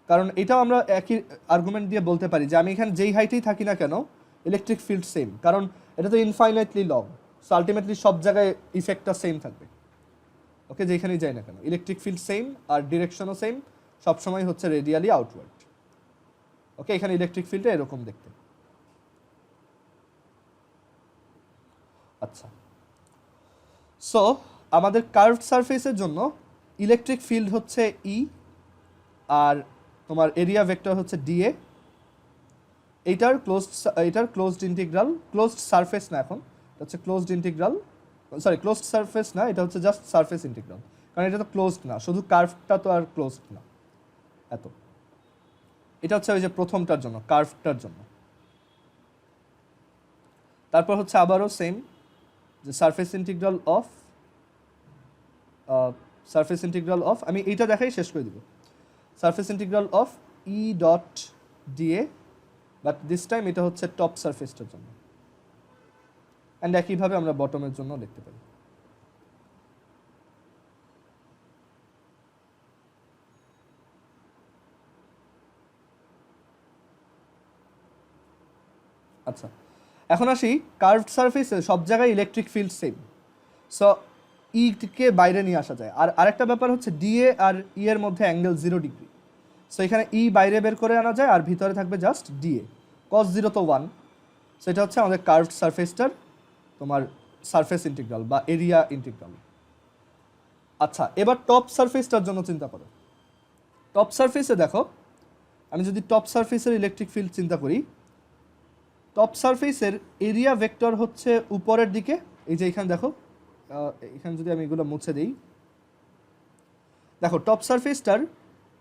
কারণ এটাও আমরা একই আর্গুমেন্ট দিয়ে বলতে পারি যে আমি এখানে যেই হাইটেই থাকি না কেন ইলেকট্রিক ফিল্ড সেম, কারণ এটা তো ইনফাইনাইটলি লং, সো আলটিমেটলি সব জায়গায় ইফেক্টটা সেম থাকবে। ওকে, যেখানেই যাই না কেন ইলেকট্রিক ফিল্ড সেম আর ডিরেকশনও সেম, সবসময় হচ্ছে রেডিয়ালি আউটওয়ার্ড। ওকে, এখানে ইলেকট্রিক ফিল্ডটা এরকম দেখতে। আচ্ছা, সো আমাদের কার্ভড সারফেসের জন্য ইলেকট্রিক ফিল্ড হচ্ছে ই, আর তোমার এরিয়া ভেক্টর হচ্ছে ডিএ। এটার ক্লোজড ইন্টিগ্রাল, ক্লোজড সারফেস না, এখন এটা হচ্ছে closed integral, sorry closed surface না, এটা হচ্ছে জাস্ট সারফেস ইন্টিগ্রাল, কারণ এটা তো ক্লোজড না, শুধু কার্ভটা তো আর ক্লোজড না এত। এটা হচ্ছে ওই যে প্রথমটার জন্য, কার্ভটার জন্য। তারপর হচ্ছে আবারও সেম, যে সারফেস ইন্টিগ্রাল অফ আমি এইটা দেখাই শেষ করে দিব, surface integral of E dot DA, but this time এটা হচ্ছে টপ সারফেসটার জন্য, অ্যান্ড একইভাবে আমরা বটমের জন্য লিখতে পারি। আচ্ছা, এখন আসি কার্ভড সারফেসে সব জায়গায় ইলেকট্রিক ফিল্ড সেম, সো কে বাইরে নিয়ে আসা যায়। আর আরেকটা ব্যাপার হচ্ছে ডিএ আর ই এর মধ্যে অ্যাঙ্গেল 0 ডিগ্রি, সো এখানে ই বাইরে বের করে আনা যায় আর ভিতরে থাকবে জাস্ট ডিএ, cos 0 তো 1, সো এটা হচ্ছে আমাদের কার্ভড সারফেসটার তোমার সারফেস ইন্টিগ্রাল বা এরিয়া ইন্টিগ্রাল। আচ্ছা, এবার টপ সারফেসটার জন্য চিন্তা করো। টপ সারফেসে দেখো, আমি যদি টপ সারফেসের ইলেকট্রিক ফিল্ড চিন্তা করি, টপ সারফেসের এরিয়া ভেক্টর হচ্ছে উপরের দিকে, এই যে এখানে দেখো, এখানে যদি আমি এগুলো মুছে দিই, দেখো টপ সারফেসটার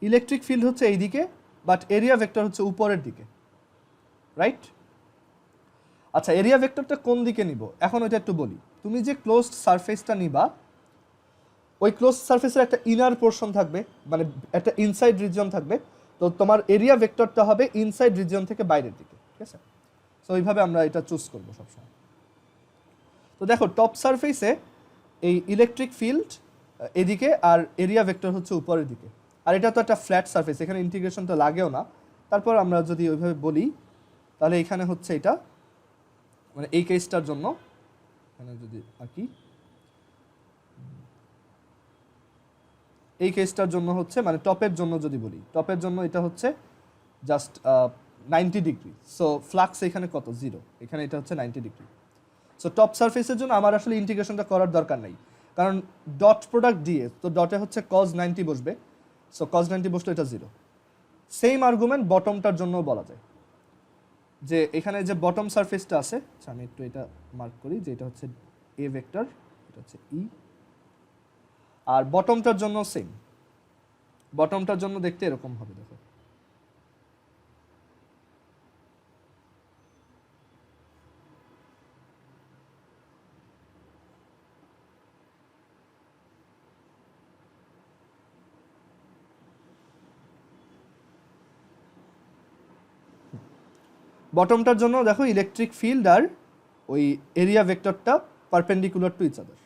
ইলেকট্রিক ফিল্ড হচ্ছে এই দিকে, বাট এরিয়া ভেক্টর হচ্ছে উপরের দিকে, রাইট? আচ্ছা, এরিয়া ভেক্টরটা কোন দিকে নিব এখন ওইটা একটু বলি। তুমি যে ক্লোজড সারফেসটা নিবা, ওই ক্লোজড সারফেসের একটা ইনার পোর্শন থাকবে, মানে একটা ইনসাইড রিজিয়ন থাকবে, তো তোমার এরিয়া ভেক্টরটা হবে ইনসাইড রিজিয়ন থেকে বাইরের দিকে, ঠিক আছে? সো ওইভাবে আমরা এটা চুজ করবো সবসময়। তো দেখো টপ সারফেসে এই ইলেকট্রিক ফিল্ড এদিকে আর এরিয়া ভেক্টর হচ্ছে উপরের দিকে, আর এটা তো একটা ফ্ল্যাট সারফেস, এখানে ইন্টিগ্রেশন তো লাগেও না। তারপর আমরা যদি ওইভাবে বলি, তাহলে এখানে হচ্ছে এটা, মানে এই কেসটার জন্য এখানে যদি আঁকি, এই কেসটার জন্য হচ্ছে মানে টপের জন্য যদি বলি, টপের জন্য এটা হচ্ছে জাস্ট 90 ডিগ্রি, সো ফ্লাক্স এখানে কত 0, এখানে এটা হচ্ছে 90 ডিগ্রি। সো টপ সারফেসের জন্য আমার আসলে ইন্টিগ্রেশনটা করার দরকার নেই, কারণ ডট প্রোডাক্ট দিয়ে তো ডটে হচ্ছে cos 90 বসবে, সো cos 90 বসলে এটা 0। সেম আর্গুমেন্ট বটমটার জন্যও বলা যায়, যে এখানে যে বটম সারফেসটা আছে, আচ্ছা আমি একটু এটা মার্ক করি যে এটা হচ্ছে এ ভেক্টর, এটা হচ্ছে ই, আর বটমটার জন্য সেম, বটমটার জন্য দেখতে এরকম হবে। দেখো বটমটার জন্য দেখো ইলেকট্রিক ফিল্ড আর ওই এরিয়া ভেক্টরটা পারপেন্ডিকুলার টু ইচ আদার।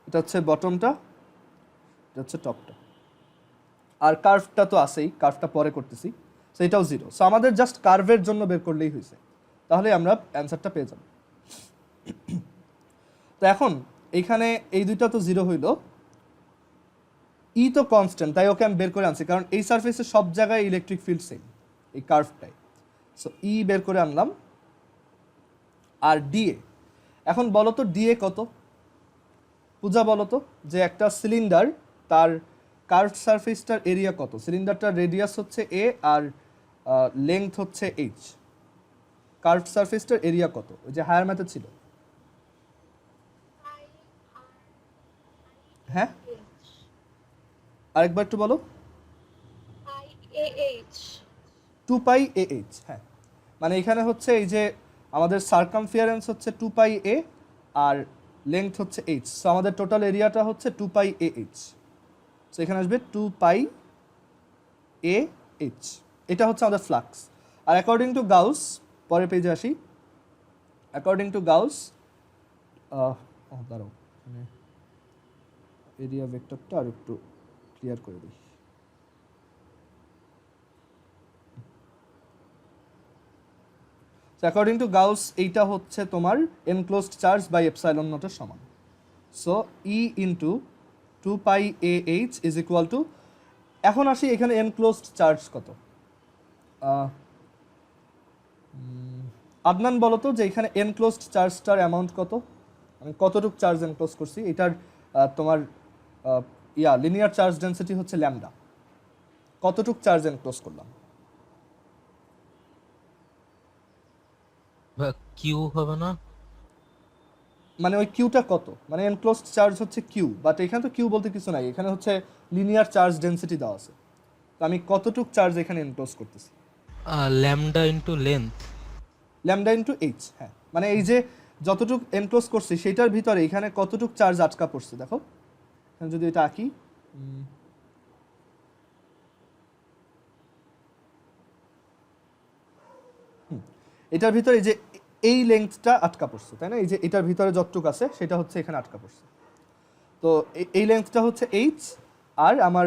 এটা হচ্ছে বটমটা, এটা হচ্ছে টপটা, আর কার্ভটা তো আছেই, কার্ভটা পরে করতেছি, সো এটাও 0। সো আমাদের জাস্ট কার্ভের জন্য বের করলেই হয়েছে, তাহলে আমরা অ্যান্সারটা পেয়ে যাব। তো এখন এইখানে এই দুইটা তো 0 হইল, ই তো কনস্ট্যান্ট, তাই ওকে আমি বের করে আনছি, কারণ এই সারফেসে সব জায়গায় ইলেকট্রিক ফিল্ড সেম, এই কার্ভটাই। সো ই বের করে আনলাম, আর ডিএ, এখন বলো তো ডিএ কত? পূজা বলো তো, যে একটা সিলিন্ডার তার কার্ভড সারফেসটার এরিয়া কত? সিলিন্ডারটার রেডিয়াস হচ্ছে এ আর লেংথ হচ্ছে এইচ, কার্ভড সারফেসটার এরিয়া কত? ওই যে হায়ার ম্যাথে ছিল, হ্যাঁ আরেকবার একটু বলো। 2 পাই এ এইচ, হ্যাঁ, মানে এখানে হচ্ছে এই যে আমাদের সার্কামফিয়ারেন্স হচ্ছে 2 পাই এ আর লেংথ হচ্ছে এইচ, সো আমাদের টোটাল এরিয়াটা হচ্ছে 2 পাই এ এইচ, সো এখানে আসবে 2 পাই এ এইচ, এটা হচ্ছে আমাদের ফ্লাক্স। আর অ্যাকর্ডিং টু গাউস, পরের পেজে আসি, অ্যাকর্ডিং টু গাউস, দাঁড়াও মানে এরিয়া ভেক্টরটা আর একটু ক্লিয়ার করে দিই। অ্যাকর্ডিং টু গাউস এইটা হচ্ছে তোমার এনক্লোজড চার্জ বাই এপসাইলন নটের সমান। So E into 2πAh is equal two, এখন আসি এখানে এনক্লোজড চার্জ কত। আদনান বলো তো যে এখানে এনক্লোজড চার্জটার অ্যামাউন্ট কত, আমি কতটুক চার্জ এনক্লোজ করছি। এটার তোমার লিনিয়ার চার্জ ডেন্সিটি হচ্ছে ল্যামডা, কতটুক চার্জ এনক্লোজ করলাম। কিউ হবে না? মানে ওই কিউটা কত, মানে এনক্লোজড চার্জ হচ্ছে কিউ, বাট এখানে তো কিউ বলতে কিছু নাই, এখানে হচ্ছে লিনিয়ার চার্জ ডেন্সিটি দেওয়া আছে। তো আমি কতটুক চার্জ এখানে এনক্লোজ করতেছি। Lambda into length. Lambda into H, হ্যাঁ, মানে এই যে যতটুক এনক্লোজ করছি সেটার ভিতরে এখানে কতটুক চার্জ আটকা পড়ছে। দেখো এখানে যদি এটা আঁকি, এটার ভিতরে এই যে এই লেন্থটা আটকা পড়ছে, তাই না? এই যে এটার ভিতরে যতটুক আছে সেটা হচ্ছে এখানে আটকা পড়ছে। তো এই লেন্থটা হচ্ছে এইচ, আর আমার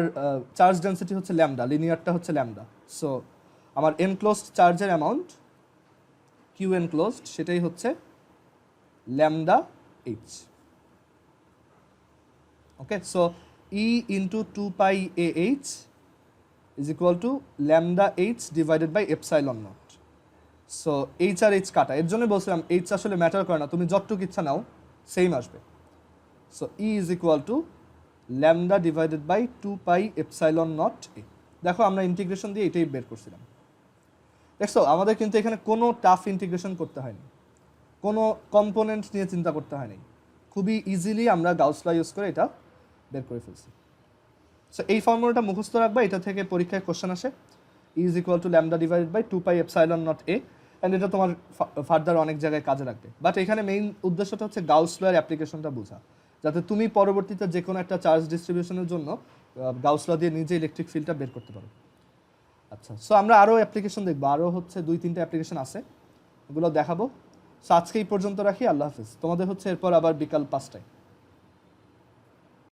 চার্জ ডেন্সিটি হচ্ছে ল্যামডা, লিনিয়ারটা হচ্ছে ল্যামডা। সো আমার এনক্লোজড চার্জের অ্যামাউন্ট কিউ এনক্লোজড সেটাই হচ্ছে lambda H. Okay, so E into 2πAh is equal to lambda H divided by epsilon naught. So H আর এইচ কাটা, এর জন্য বলছিলাম এইচ আসলে ম্যাটার করে না, তুমি যতটুকু ইচ্ছা নাও সেম আসবে। So E is equal to lambda divided by 2πε0 a। দেখো আমরা ইন্টিগ্রেশন দিয়ে এটাই বের করছিলাম। দেখছো আমাদের কিন্তু এখানে কোনো টাফ ইন্টিগ্রেশন করতে হয়নি, কোনো কম্পোনেন্ট নিয়ে চিন্তা করতে হয়নি, খুবই ইজিলি আমরা গাউস ল ইউজ করে এটা বের করে ফেলছি। সো এই ফর্মুলাটা মুখস্থ রাখবা, এটা থেকে পরীক্ষায় কোশ্চেন আসে। E is equal to lambda divided by 2πε0 a, and এটা তোমার ফার্দার অনেক জায়গায় কাজে লাগবে। বাট এখানে মেইন উদ্দেশ্যটা হচ্ছে গাউস ল এর অ্যাপ্লিকেশনটা বোঝা, যাতে তুমি পরবর্তীতে যে কোনো একটা চার্জ ডিস্ট্রিবিউশনের জন্য গাউস ল দিয়ে নিজে ইলেকট্রিক ফিল্ডটা বের করতে পারো। আচ্ছা, সো আমরা আরও অ্যাপ্লিকেশন দেখবো, আরও হচ্ছে 2-3টা অ্যাপ্লিকেশন আছে, ওগুলো দেখাবো। সো আজকে এই পর্যন্ত রাখি, আল্লাহ হাফিজ। তোমাদের হচ্ছে এরপর আবার বিকাল 5টায়।